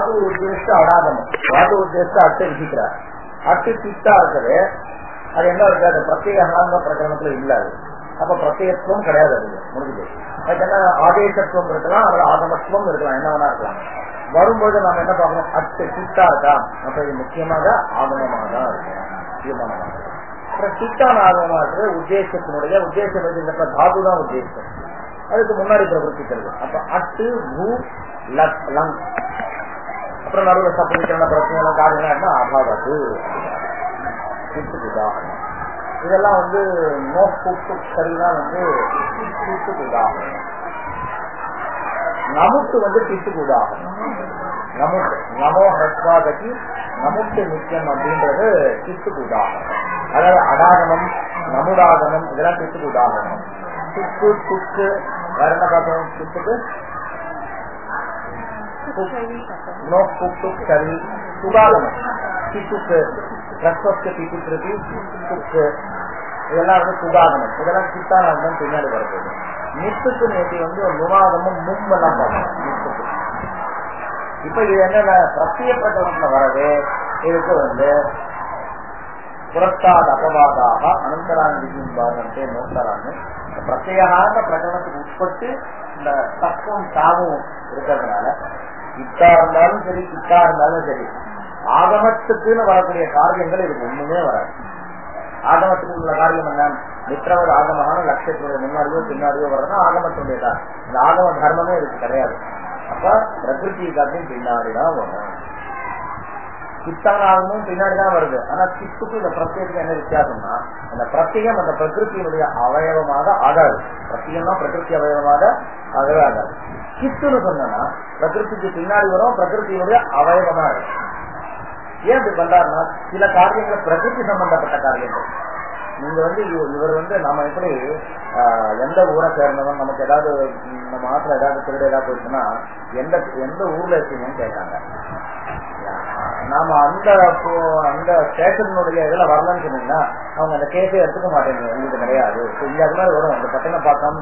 தாது உத்தேச அடாகமம், தாது உத்தேச அட்டு விதிக்கிறார். அட்டு சித்தா இருக்குது, அது என்ன இருக்காது, பிரத்யேக அனாங்க பிரகரணத்துல இல்லாது. அப்ப பிரத்யேகத்துவம் கிடையாது, அது முடிஞ்சது. அதுக்கு என்ன ஆதேசத்துவம் இருக்கலாம், அது ஆகமத்துவம் இருக்கலாம், என்ன வேணா இருக்கலாம். வரும்போது நாம என்ன பார்க்கணும், அட்டு சித்தா இருக்கா, அப்ப இது முக்கியமாக ஆகமமாக தான் இருக்கும், தீர்மானமாக. அப்புறம் சித்தான ஆகமமா இருக்குது உத்தேசத்தினுடைய உத்தேசம் தாது தான் உத்தேசம், அதுக்கு முன்னாடி பிரவர்த்திக்கிறது. அப்ப அட்டு பூ லங், அப்புறம் நடுவில் சப்பரிக்கரண பிரச்சனை காரணம் அபாவத்து சித்துக்கு உதாரணம். இதெல்லாம் வந்து நோ கூட்டு சரிதான் வந்து சித்துக்கு உதாரணம். நமக்கு வந்து சித்துக்கு உதாரணம். நமக்கு நமோ ஹஸ்வாதகி நமக்கு நிச்சயம் அப்படின்றது சித்துக்கு உதாரணம். அதாவது அடாகமம் நமுடாகமம் இதெல்லாம் சித்துக்கு உதாரணம். சுக்கு சுக்கு வேற என்ன பார்த்தோம், சுத்துக்கு நோ கூட்டு சரி சுகாகமம் சித்துக்கு ரஸ்வத்து பிடிக்கிறது சுக்கு இதெல்லாம் வந்து சுகாகமம். இதெல்லாம் சித்தானாகமம் பின்னாடி வருகிறது. நித்துக்கு நேற்று வந்து ஒரு நுணாகமும் மும்பெல்லாம் பார்க்கணும் நித்துக்கு. இப்ப இது என்ன பிரத்யேகப்பட்ட வரவே இதுக்கு வந்து புரஸ்தாத் அபவாதாக அனந்தராந்திபாதத்தை நோக்கறாங்க. பிரத்யேக பிரகடனத்துக்கு உட்பட்டு இந்த தத்துவம் தாவும் இருக்கிறதுனால இத்தா இருந்தாலும் சரி இத்தா இருந்தாலும் சரி ஆகமத்துக்குன்னு வரக்கூடிய காரியங்கள் இதுக்கு ஒண்ணுமே வராது. ஆகமத்துக்கு உள்ள காரியம் என்ன, மித்ரவத ஆகமான லட்சத்தினுடைய முன்னாடியோ பின்னாடியோ வர்றதுன்னா ஆகமத்தினுடைய தான். இந்த ஆகம தர்மமே இதுக்கு கிடையாது. அப்ப பிரகிருதி காட்டியும் பின்னாடிதான் வரும். சித்தானாகமும் பின்னாடிதான் வருது. ஆனா சித்துக்கு இந்த பிரத்யேகம் என்ன வித்தியாசம்னா, அந்த பிரத்யேகம் அந்த பிரகிருத்தினுடைய அவயவமாக ஆகாது. பிரத்யேகம்னா பிரகிருதி அவயவமாக ஆகவே ஆகாது. சித்துன்னு சொன்னா பிரகிருதிக்கு பின்னாடி வரும், பிரகிருத்தினுடைய அவயவமா இருக்கும். ஏன் இப்படி பண்றாருன்னா, சில காரியங்கள் பிரகிருதி சம்பந்தப்பட்ட காரியங்கள். நீங்க வந்து இவர் வந்து நம்ம எப்படி எந்த ஊரை சேர்ந்தவன், நமக்கு ஏதாவது நம்ம ஆத்துல ஏதாவது திருட ஏதாவது போயிடுச்சுன்னா எந்த ஊர்ல இருக்கீங்கன்னு கேட்டாங்க. நாம அந்த ஸ்டேஷனுடைய இதுல வரலன்னு சொன்னீங்கன்னா அவங்க அந்த கேஸே எடுத்துக்க மாட்டேங்க, உங்களுக்கு கிடையாது. இங்க அது மாதிரி வரும். அந்த பட்டண பாக்கம்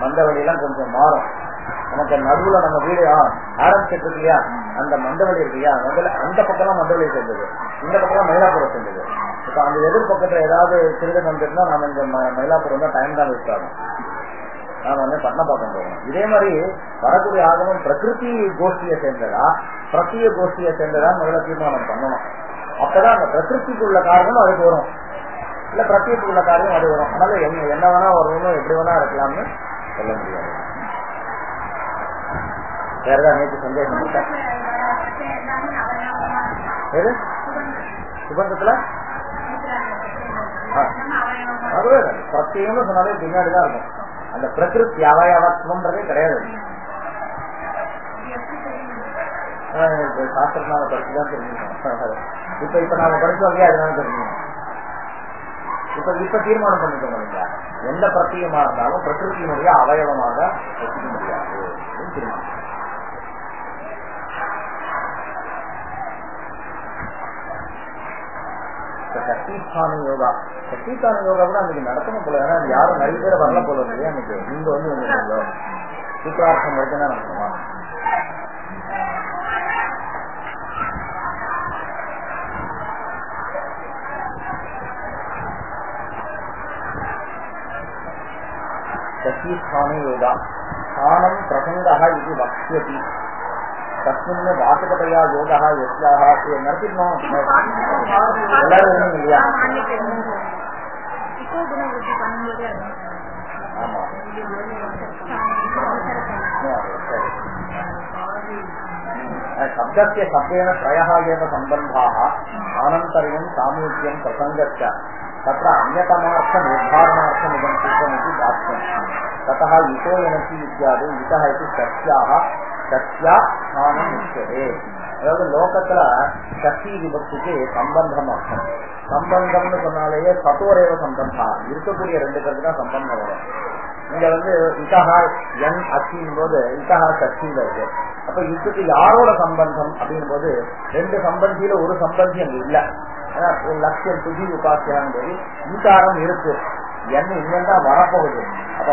மந்தவெளி எல்லாம் கொஞ்சம் மாறும். நமக்கு நடுவுல நம்ம வீடு ஆரம்பிச்சிட்டு இருக்கு இல்லையா, அந்த மந்தவெளி இருக்கு இல்லையா, அந்த பக்கம் மந்தவெளி சேர்ந்தது, இந்த பக்கம் மயிலாப்பூரம் சேர்ந்தது. இப்ப அந்த எதிர்பக்கத்துல ஏதாவது திருடன் வந்துட்டுனா நாம இந்த மயிலாப்பூரம் தான் டைம் தான் வேஸ்ட் ஆகும். நாம வந்து பட்டணப்பாக்கம் போகணும். இதே மாதிரி வரக்கூடிய ஆகமம் பிரகிருதி கோஷ்டியை சேர்ந்ததா பிரத்திய கோஷ்டியை சேர்ந்ததா முதல்ல தீர்மானம் பண்ணணும். அப்பதான் அந்த பிரகிருதிக்குள்ள காரணம் அதுக்கு வரும், இல்ல பிரத்தியத்துக்குள்ள காரணம் அது வரும். அதனால என்ன வேணா வரணும், எப்படி வேணா இருக்கலாம்னு சொல்ல முடியாது. வேறதான் நேற்று சந்தேகம் இருக்கா? எது சுபந்தத்துல அதுவே பிரத்யேகம்னு சொன்னாலே பின்னாடிதான் இருக்கும். அந்த பிரகிருதி அவயவத்துவம்ன்றதே கிடையாது. சாஸ்திரத்தினால படிச்சுதான் தெரிஞ்சுக்கணும். இப்ப நாம படிச்சோம் இல்லையா, அதனால தெரிஞ்சுக்கணும். இப்ப தீர்மானம் பண்ணிக்கோங்க, இல்லையா எந்த பிரத்யேகமா இருந்தாலும் பிரகிருத்தியினுடைய அவயவமாக வச்சுக்க முடியாது தீர்மானம். சக்திஸ்தான யோகா, சக்திஸ்தான யோகா கூட அன்னைக்கு நடத்தணும் போல. ஏன்னா யாரும் நிறைய பேர் வரல போல இல்லையா அன்னைக்கு. நீங்க வந்து வந்துருக்கீங்களோ சூப்பரார்த்தம் வரைக்கும் தான் நடத்தணுமா? சக்திஸ்தான யோகா ஸ்தானம் பிரசங்கா இது வக்ஷதி தஸ்மின் வாசகதையா யோகா யஸ்யாக நடத்திடணும். எல்லாரும் ஒண்ணும் இல்லையா? ஆமா சப்தஸ்ய சப்தேன த்ரயः एव सम्बन्धाः आनन्तर्यं सामीप्यं प्रसङ्गश्च तत्र अन्यतमार्थ निर्धारणार्थम् इदं सूत्रमिति वाक्यं ततः इतो यनसि इत्यादि इतः इति सस्याः சத்யா ஸ்தானம் உச்சதே. அதாவது லோகத்துல சக்தி விபக்திக்கு சம்பந்தம் அர்த்தம். சம்பந்தம்னு சொன்னாலேயே சத்தோரேவ சம்பந்தா இருக்கக்கூடிய ரெண்டு பேருக்கு தான் சம்பந்தம் வரும். இங்க வந்து இத்தஹா என் அச்சின் போது இத்தஹா சக்தியில இருக்கு. அப்ப இதுக்கு யாரோட சம்பந்தம் அப்படின் போது ரெண்டு சம்பந்தியில ஒரு சம்பந்தி அங்க இல்ல. ஒரு லட்சியம் துதி உபாசியான் போது ஈகாரம் இருக்கு, என்ன இன்னும் தான் வரப்போகுது. அப்ப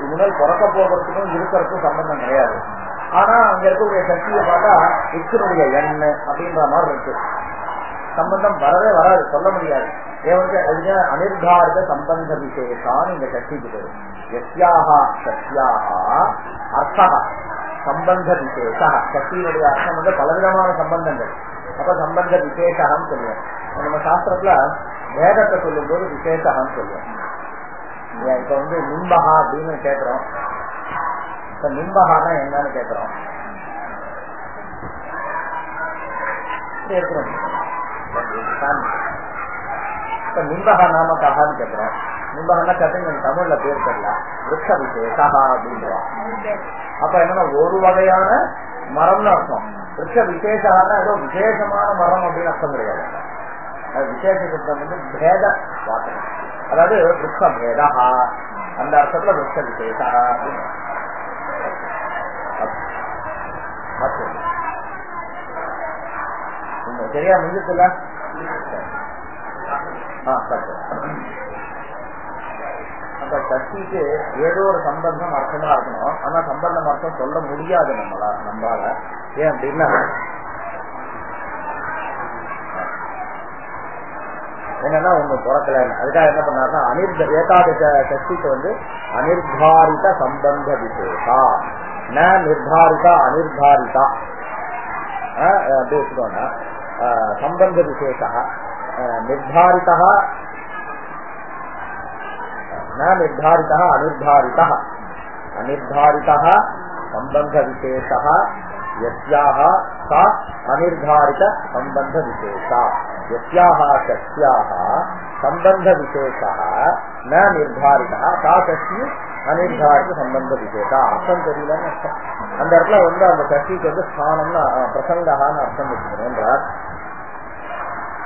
இனிமேல் பிறக்க போகிறதுக்கும் இருக்கிறதுக்கும் சம்பந்தம் கிடையாது. ஆனா அங்க இருக்கக்கூடிய சக்தியை பார்த்தா விஷ்ணுடைய எண் அப்படின்ற மாதிரி இருக்கு. சம்பந்தம் வரவே வராது, சொல்ல முடியாது. அனிர்தாரித சம்பந்த விசேஷான்னு இந்த சக்திக்கு பேரு. எஸ்யாஹா சக்தியாஹா அர்த்தா சம்பந்த விசேஷா. சக்தியினுடைய அர்த்தம் வந்து பலவிதமான சம்பந்தங்கள். அப்ப சம்பந்த விசேஷான்னு சொல்லுவோம். நம்ம சாஸ்திரத்துல வேதத்தை சொல்லும் போது விசேஷான்னு சொல்லுவோம். இப்ப வந்து நிம்பகா அப்படின்னு கேட்கிறோம். இப்ப நிம்பகானா என்னன்னு கேட்கிறோம். இப்ப நிம்பகா நாமக்கான்னு கேட்கிறோம். நிம்பகன்னா கேட்டீங்க தமிழ்ல பேர் தெரியல, விருட்ச விசேஷா அப்படின்றோம். அப்ப என்னன்னா ஒரு வகையான மரம்னு அர்த்தம். விருட்ச விசேஷான்னா ஏதோ விசேஷமான மரம் அப்படின்னு அர்த்தம் கிடையாது. அது விசேஷ சப்தம் வந்து பேத வாசனம், அதாவது விருட்ச பேதா அந்த அர்த்தத்துல விருட்ச விசேஷா அப்படின்னு. சரியா முடிஞ்சதுல அப்ப சக்திக்கு ஏதோ ஒரு சம்பந்தம் அர்த்தமா இருக்கணும். ஆனா சம்பந்தம் அர்த்தம் சொல்ல முடியாது நம்மளால. ஏன் அப்படின்னா என்னன்னா ஒண்ணு பிறக்கல. அதுக்காக என்ன பண்ணாருன்னா ஏகாதச சக்திக்கு வந்து அனிர்தாரித சம்பந்த விசேஷா ந நிர்தாரிதா அனிர்தாரிதா அப்படி வச்சுக்கோங்க. சம்பந்த விசேஷா நிர்தாரிதா ந நிர்தாரிதா அனிர்தாரிதா அனிர்தாரிதா சம்பந்த விசேஷா யஸ்யாஹ சா அனிர்தாரித சம்பந்த விசேஷா யஸ்யாஹ சக்த்யாஹ சம்பந்த விசேஷா ந நிர்தாரிதா சா சக்தி அனிர்தாரித சம்பந்த விசேஷா. அர்த்தம் தெரியலன்னு அர்த்தம். அந்த இடத்துல வந்து அந்த சக்திக்கு வந்து ஸ்தானம்னு பிரசங்கான்னு அர்த்தம் வச்சுக்கணும்ன்றார்.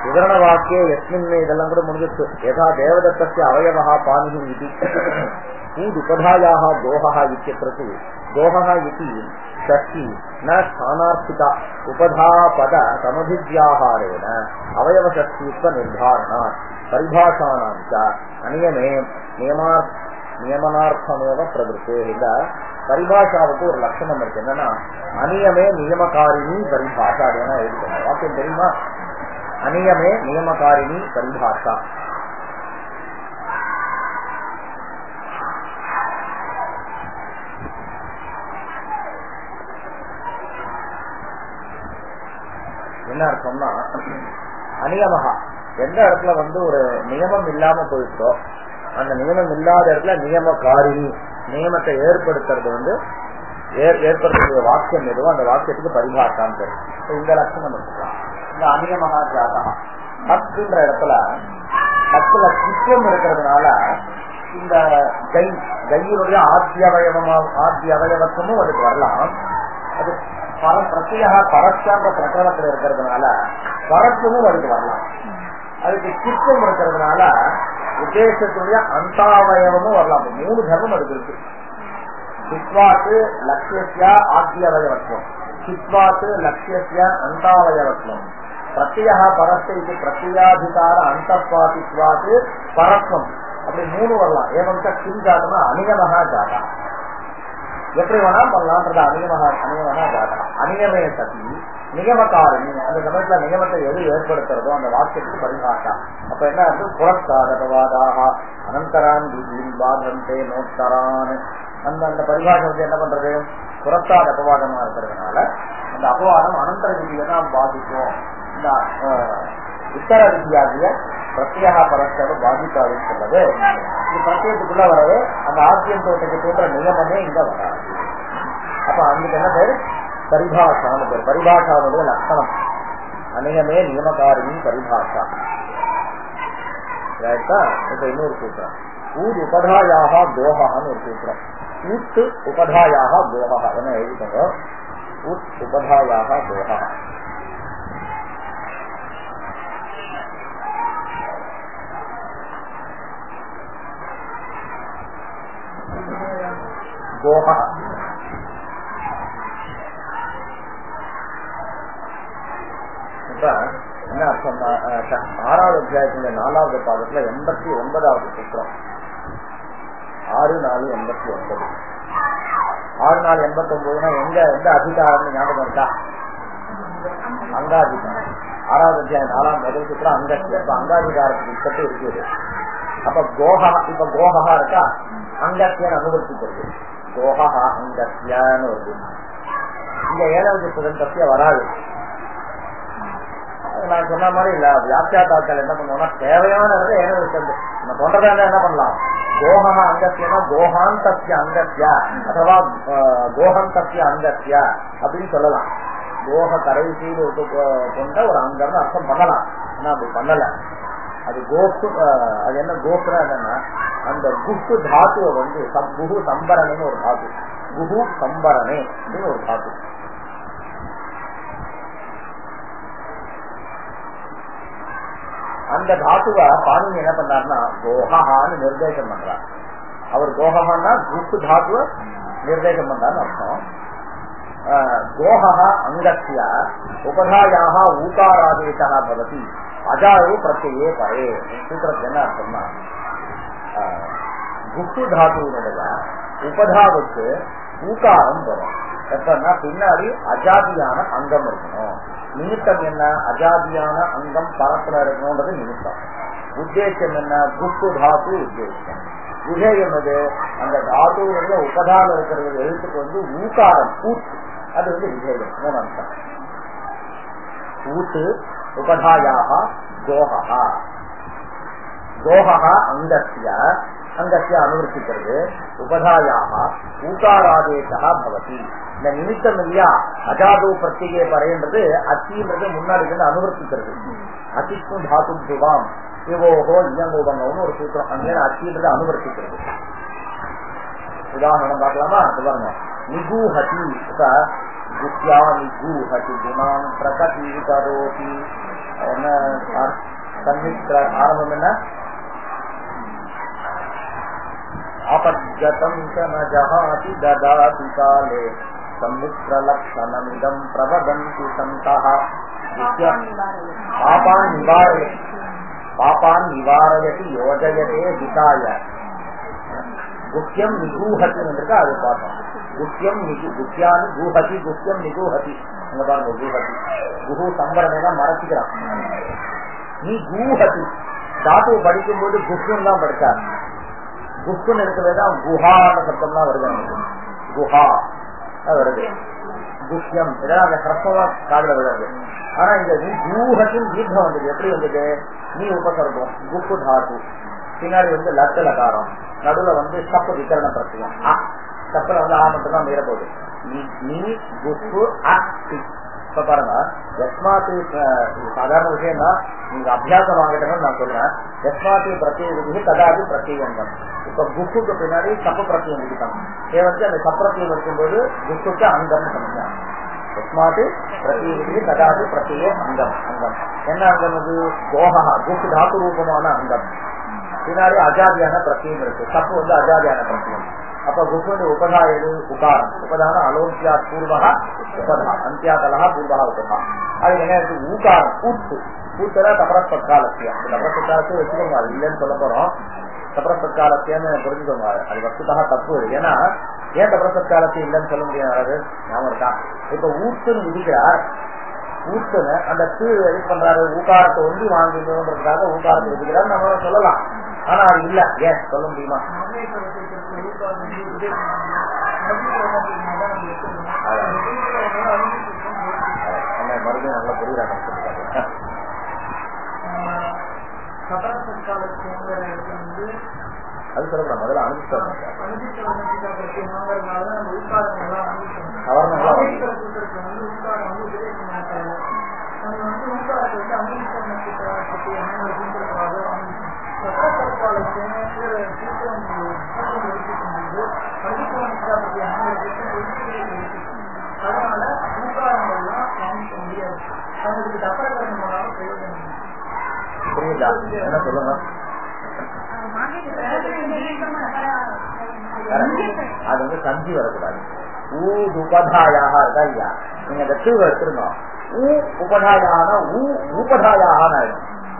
விவரண வாக்கிய எஸ்மின் இதெல்லாம் கூட முடிஞ்சிச்சு. யதா தேவதத்தஸ்ய அவயவஹ பாணிஹி இதி பூதுபதாயாஹ தோஹஹ இத்யத்ரது தோஹஹ இதி ஷஷ்டி ந ஸ்தானார்த்திதா உபதாபத சமதிவ்யாஹாரேன அவயவ ஷஷ்டித்வ நிர்தாரணாத் பரிபாஷானாம் ச அநியமே நியமனார்த்தமேவ பிரவருத்தே. இந்த பரிபாஷாவுக்கு ஒரு லட்சணம் இருக்கு. என்னன்னா அநியமே நியமகாரிணி பரிபாஷா. அது என்ன எழுதிக்கோங்க, வாக்கியம் தெரியுமா? அநியமே நியமகாரிணி பரிபாஷா. என்ன அர்த்தம்னா அநியமகா எந்த இடத்துல வந்து ஒரு நியமம் இல்லாம போயிட்டோ அந்த நியமம் இல்லாத இடத்துல நியமகாரிணி நியமத்தை ஏற்படுத்துறது வந்து ஏற்படுத்தக்கூடிய வாக்கியம் எதுவும் அந்த வாக்கியத்துக்கு பரிபாஷான்னு தெரியும். இந்த லட்சணம் எடுத்துக்கலாம். இந்த அநியமகா ஜாதா பத்துன்ற இடத்துல பத்துல குற்றம் இருக்கிறதுனால இந்த கையினுடைய ஆத்திய அவயவத்துவமும் அதுக்கு வரலாம். அது பிரத்யேக பரஸ்யான்ற பிரகரணத்துல இருக்கிறதுனால பரத்துவமும் அதுக்கு வரலாம். அதுக்கு சித்தம் இருக்கிறதுனால உத்தேசத்துடைய அந்தாவயவமும் வரலாம். 3 தர்மம் அதுக்கு இருக்கு. சித்வாத்து லட்சிய ஆத்தியவயவத்துவம், சித்வாத்து லட்சிய அந்தாவயவத்துவம், பிரத்யேக பரஸ்து இது பிரத்யாதிகார அந்தப்பாதித்வாத்து பரத்வம். அப்படி 3 வரலாம். ஏவம்ச கிம் ஜாதமா அநியமகா ஜாதா. எப்படி வேணா பண்ணலாம்ன்றது அநியமகா ஜாதா. அநியமே சதி நியமக்காரணி. அந்த சமயத்துல நியமத்தை எது ஏற்படுத்துறதோ அந்த வாக்கியத்துக்கு பரிபாஷா. அப்ப என்ன இருக்கு? புரஸ்தாதவாதாக அனந்தரான் பாதந்தே நோத்தரான். அந்த பரிபாஷை வந்து என்ன பண்றது? புரஸ்தாத அபவாதமா இருக்கிறதுனால அந்த அபவாதம் அனந்தர விதியை தான் பாதிக்கும். இந்த உத்தர விதியாகிய பிரத்யேக பரஸ்தவ பாதிக்காதுன்னு சொல்றது. இது பிரத்யேகத்துக்குள்ள வரவே அந்த ஆத்தியம் தோட்டத்துக்கு தோன்ற நியமமே இங்க வராது. அப்ப அதுக்கு என்ன பேர்? பரிபாஷான்னு பேர். பரிபாஷாவுடைய லட்சணம் அநியமே நியமகாரிணி பரிபாஷா. இப்ப இன்னொரு சூத்திரம் ஊர் உபதாயாக தோகான்னு ஒரு சூத்திரம். ஊத்து உபதாயாக தோகா என்ன எழுதிக்கோங்க. ஊத் உபதாயாக தோகா. கோஹா என்ன அர்த்தம்? 6வது அத்தியாயத்துல 4வது பாதத்துல 89வது சூத்திரம். 6-4-89. 6-4-89 எந்த அதிகாரம் ஞாபகம் இருக்கா? அங்காதிகாரம். 6வது அத்தியாயம் 4ஆம் முதல் சூத்திரம் அங்கத்தியம். இப்ப அங்காதிகாரத்துக்கு உட்பட்டு இருக்குது. அப்ப கோஹா இருக்கா, அங்கத்தியன் அனுபவிக்கிறது. கோஹா அங்கத்தியான்னு வருது. இங்க 7வது சுதந்திரத்திய வராது. நான் சொன்ன மாதிரி இல்ல, வியாக்கியாத்தாக்கள் என்ன பண்ணுவோம்னா தேவையானது 7வது சுதந்திரம் நம்ம சொல்றதா என்ன பண்ணலாம். கோஹா அங்கத்தியனா கோஹாந்தத்திய அங்கத்தியா அதுவா கோஹந்தத்திய அங்கத்தியா அப்படின்னு சொல்லலாம். கோஹ கடைசியில் கொண்ட ஒரு அங்கம்னு அர்த்தம் பண்ணலாம். ஆனா அப்படி பண்ணல. அது கோப்பு, அது என்ன கோப்புனா என்னன்னா அந்த குஹு தாத்துவ குஹு சம்பரணைன்னு ஒரு தாத்து, குஹு சம்பரணே அப்படின்னு ஒரு தாத்து. அந்த தாத்துவ பாணினி என்ன பண்றாருன்னா கோஹான்னு நிர்தேசம் பண்றார். அவர் கோஹான்னா குஹு தாத்துவ நிர்தேசம் பண்றாருன்னு அர்த்தம். கோஹா அங்கத்திய உபதாயாக ஊகாராதேசா பவதி அஜாயோ பிரத்யே பரே. சூத்திரத்துக்கு என்ன அர்த்தம்னா குஹு தாத்துவனுடைய உபதாவுக்கு ஊகாரம் வரும். எப்பன்னா பின்னாடி அஜாதியான அங்கம் இருக்கணும். நிமித்தம் என்ன? அஜாதியான அங்கம் பரப்புல இருக்கணும்ன்றது நிமித்தம். உத்தேசம் என்ன? குஹு தாத்து உத்தேசம். விஜயம் அது அந்த தாத்துவனுடைய உபதால இருக்கிறது எழுத்துக்கு ஊகாரம் ஊத்து, அது விஜயம். 3 அம்சம். ஊத்து உபதாயாக கோஹா, கோஹா அங்கத்திய அனுவர்த்திக்கிறது. உபதாயாக ஊகாராதேசா பவதி. இந்த நிமித்தம் இல்லையா அஜாதோ பிரத்யே பறைன்றது அத்தின்றது முன்னாடி அனுவர்த்திக்கிறது. அத்திக்கும் தாத்து துவாம் இவோகோ இயங்கோபங்கன்னு ஒரு சூத்திரம். அங்கே அத்தின்றது அனுவர்த்திக்கிறது. உதாரணம் பார்க்கலாமா? பாருங்க. நிகூஹதி குத்யா நிகூஹதி குணாம் பிரகதி கரோதி. என்ன ஆரம்பம்? என்ன? ஆபத்கதம் ஜஹாதி ததாதி காலே சம்மித்ர லக்ஷணமிதம் பிரவதந்தி சந்தஹ. பாபான் நிவாரயதி யோஜயதே விதாய. குஹ்யம் நிகூஹதி என்றுக்கு அது பார்த்தோம். குஹ்யம் குஹ்யானி கூஹதி குஹ்யம் நிகூஹதி. அங்க பாருங்க கூஹதி குஹு சம்பரமே மறைச்சிக்கிறான். நீ கூஹதி தாத்து படிக்கும் போது குஹ்யம் தான் படிச்சார். குஹ்னு இருக்கிறதுதான் குஹான சப்தம்லாம் வருது. குஹா வருது. குஹ்யம் இதெல்லாம் அந்த கிரஸ்தவா காதல விழுது. ஆனா இந்த கூஹத்தின் தீர்க்கம் வந்தது. எப்படி வந்தது? நீ உபசர்க்கம் குஹு தாத்து, பின்னாடி லத்த லகாரம், நடுவுல சப்பு விகரண பிரச்சயம். சப்பல ஆ மட்டும் தான் மீற போகுது. நீ குஹு அத்தி. இப்ப பாருங்க, எஸ்மாத்து சாதாரண விஷயம் தான். நீங்க அபியாசம் வாங்கிட்டோம்னு நான் சொல்றேன். எஸ்மாத்து பிரத்யேக கதாது பிரத்யேகம். இப்ப குஹுக்கு பின்னாடி சப்பு பிரத்தியம் விதிக்கணும். அந்த சப்பிரத்தியம் இருக்கும்போது குஹுக்கு அங்கம் சொன்னாங்க. எஸ்மாத்து பிரத்யேக கதாது பிரத்யே அங்கம். அங்கம் என்ன அங்கம்? அது கோஹா குஹு தாத்து ரூபமான அங்கம். பின்னாடி அஜாதியான பிரத்தியம் இருக்கு. சப்பு அஜாதியான பிரத்தியம். அப்ப குஹுண்டு உபதா எது? உகாரம். உபதான அலோன்சியா பூர்வகா உபதா, அந்தியாதலா பூர்வகா உபதா. அது என்ன இருக்கு? ஊகாரம் ஊத்து. ஊத்துல தபரஸ்பத்காலத்தியம். தபரஸ்பத்காலத்தையும் வச்சுக்கோங்க, அது இல்லைன்னு சொல்ல போறோம். தபரஸ்பத்காலத்தியன்னு புரிஞ்சுக்கோங்க. அது வஸ்துதாக தப்பு. ஏன்னா ஏன் தபரஸ்பத்காலத்தையும் இல்லைன்னு சொல்ல முடியாது? ஞாபகம் இருக்கா? இப்ப ஊத்துன்னு விதிக்கிறார். ஊத்துன்னு அந்த இது பண்றாரு. ஊகாரத்தை ஒண்டி வாங்கின்றதுக்காக ஊகாரத்தை விதிக்கிறார் நம்ம சொல்லலாம். ஆனா அது இல்ல. ஏன் சொல்ல முடியுமா? மறுபடியும் நல்லா புரியுறாங்க. அது சொல்லப்பட முதல்ல அனுப்பிச்சு புரியுதா? என்ன சொல்லுங்க. அது சந்தி வரக்கூடாது. ஊ உபதாயாக இருக்கா இல்லையா? நீங்க அந்த தீவு எடுத்துருந்தோம். ஊ உபதாயான ஊபதாயாக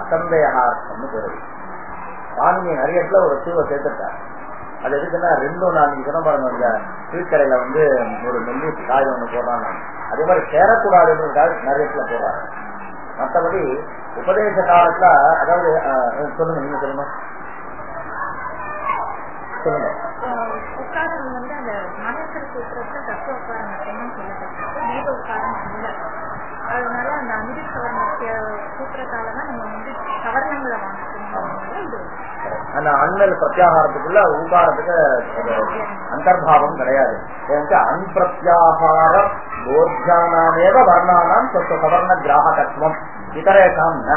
அசந்தையாக பேரு. பாணியை நிறைய இடத்துல ஒரு தீவை சேர்த்துட்டார். அது எதுக்குன்னா ரெண்டும் நான் நீங்க சொன்ன பாருங்க, இந்த ஸ்வீட் வந்து ஒரு மெல்லி காய் ஒண்ணு போடுறாங்க, அதே மாதிரி சேரக்கூடாதுன்றதுக்காக நிறைய போடுறாங்க. மற்றபடி உபதேச காலத்துல, அதாவது சொல்லுங்க, நீங்க சொல்லுங்க சொல்லுங்க. உட்காரம் வந்து அந்த மனசு சூத்திரத்துல தத்துவ உட்காரம் மட்டும்தான் சொல்லப்பட்டிருக்கு, தீப உட்காரம் இல்லை. அதனால அந்த அமிர்த சவர்ணத்திய சூத்திரத்தாலதான் நம்ம வந்து சவர்ணங்களை வாங்கிக்கணும். அந்த அண்ணல் பிரத்யாகாரத்துக்குள்ள ஊகாரத்துக்கு அந்தர்பாவம் கிடையாது. அன்பிரத்யாகார போத்தியானாமேவ வர்ணானாம் சவர்ண கிராகத்துவம் இதரேஷாம் ந.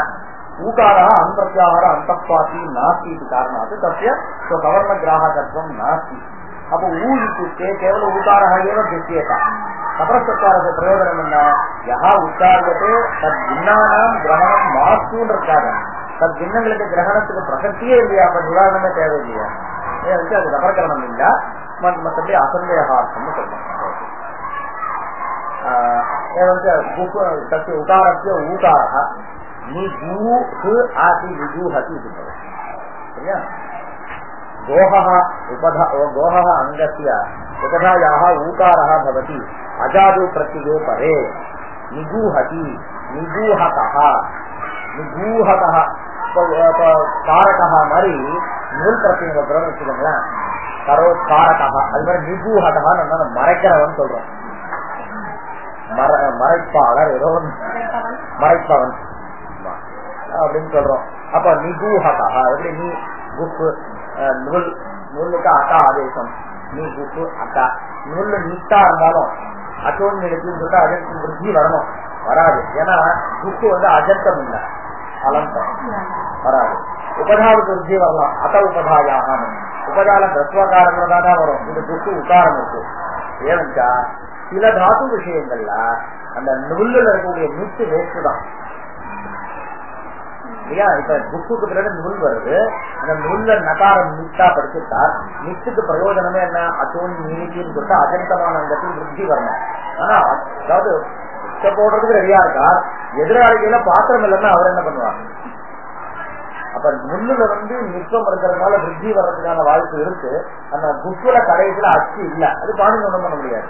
ஊகாரா அன்பிரத்யாகார அந்தப்பாத்தி நாஸ்தி காரணாத்து தஸ்ய சவர்ண கிராகத்துவம் நாஸ்தி. அப்போ ஊ இत्युक्ते केवल ஊகாரः एव दृश्येत. சபரஸ்வரस्य பிரயோஜனம் என்ன? யஹா உச்சாரியते தத் பின்னானாம் கிரகணம் மாஸ்துன்னு இருக்காது. தத் பின்னங்களுக்கு கிரகணத்துக்கு பிரசக்தியே இல்லையா, அப்ப நிவாரணமே தேவையில்லையா? அது அபரகரணம் இல்ல, மற்றபடி அசந்தேகார்த்தம்னு சொல்லணும். உகாரஸ்ய ஊகாரः நிஜூஹ ஆதி நிஜூஹதி இது. சரியா? கோஹः கோஹः அங்கஸ்ய உபதாயாः ஊகாரः भवति அஜாது பிரத்யே பரே நிஜூஹதி நிஜூஹதः நிஜூஹதः காரகः மாதிரி நூல் பிரத்யங்க பிறகு வச்சுக்கோங்களேன். கரோ காரகः அது மாதிரி நிஜூஹதः நம்ம மறைக்கிறவன் சொல்றோம், மறைப்பாளர், ஏதோ மறைப்பவன் அப்படின்னு சொல்றோம். அப்ப நிஜூஹதः எப்படி நீ குப்பு நூல், நூலுக்கு அக்கா ஆதேசம், நீ குப்பு அக்கா. நூல் நீட்டா இருந்தாலும் அச்சோன்னு நினைச்சுன்னு சொல்லிட்டு அதற்கு விருத்தி வரணும், வராது. ஏன்னா குப்பு வந்து அஜந்தம் இல்லை, அலந்தம் வராது. உபதாவுக்கு விருத்தி வரலாம், அத உபதாயாக உபதால தத்துவகாரங்கள் தானே வரும். இந்த குப்பு உக்காரம் இருக்கு. ஏன்னுச்சா சில தாத்து விஷயங்கள்ல அந்த நுல்லுல இருக்கக்கூடிய நிட்டு வேஸ்ட் தான் இல்லையா? இப்ப புக்குக்கு பிறகு நுல் வருது, அந்த நுல்ல நகாரம் நிட்டா படிச்சுட்டா நிட்டுக்கு பிரயோஜனமே என்ன? அச்சோன் நீட்டின்னு சொல்லிட்டு அஜந்தமான இடத்தில் விருத்தி வரணும். ஆனா அதாவது போடுறதுக்கு ரெடியா இருக்கா, எதிராளிகள பாத்திரம் இல்லைன்னா அவர் என்ன பண்ணுவாங்க? அப்ப முன்னுல வந்து நிற்கம் இருக்கிறதுனால விருத்தி வர்றதுக்கான வாய்ப்பு இருக்கு. அந்த புக்குல கடைசியில அச்சு இல்ல, அது பாணி ஒண்ணும் பண்ண முடியாது.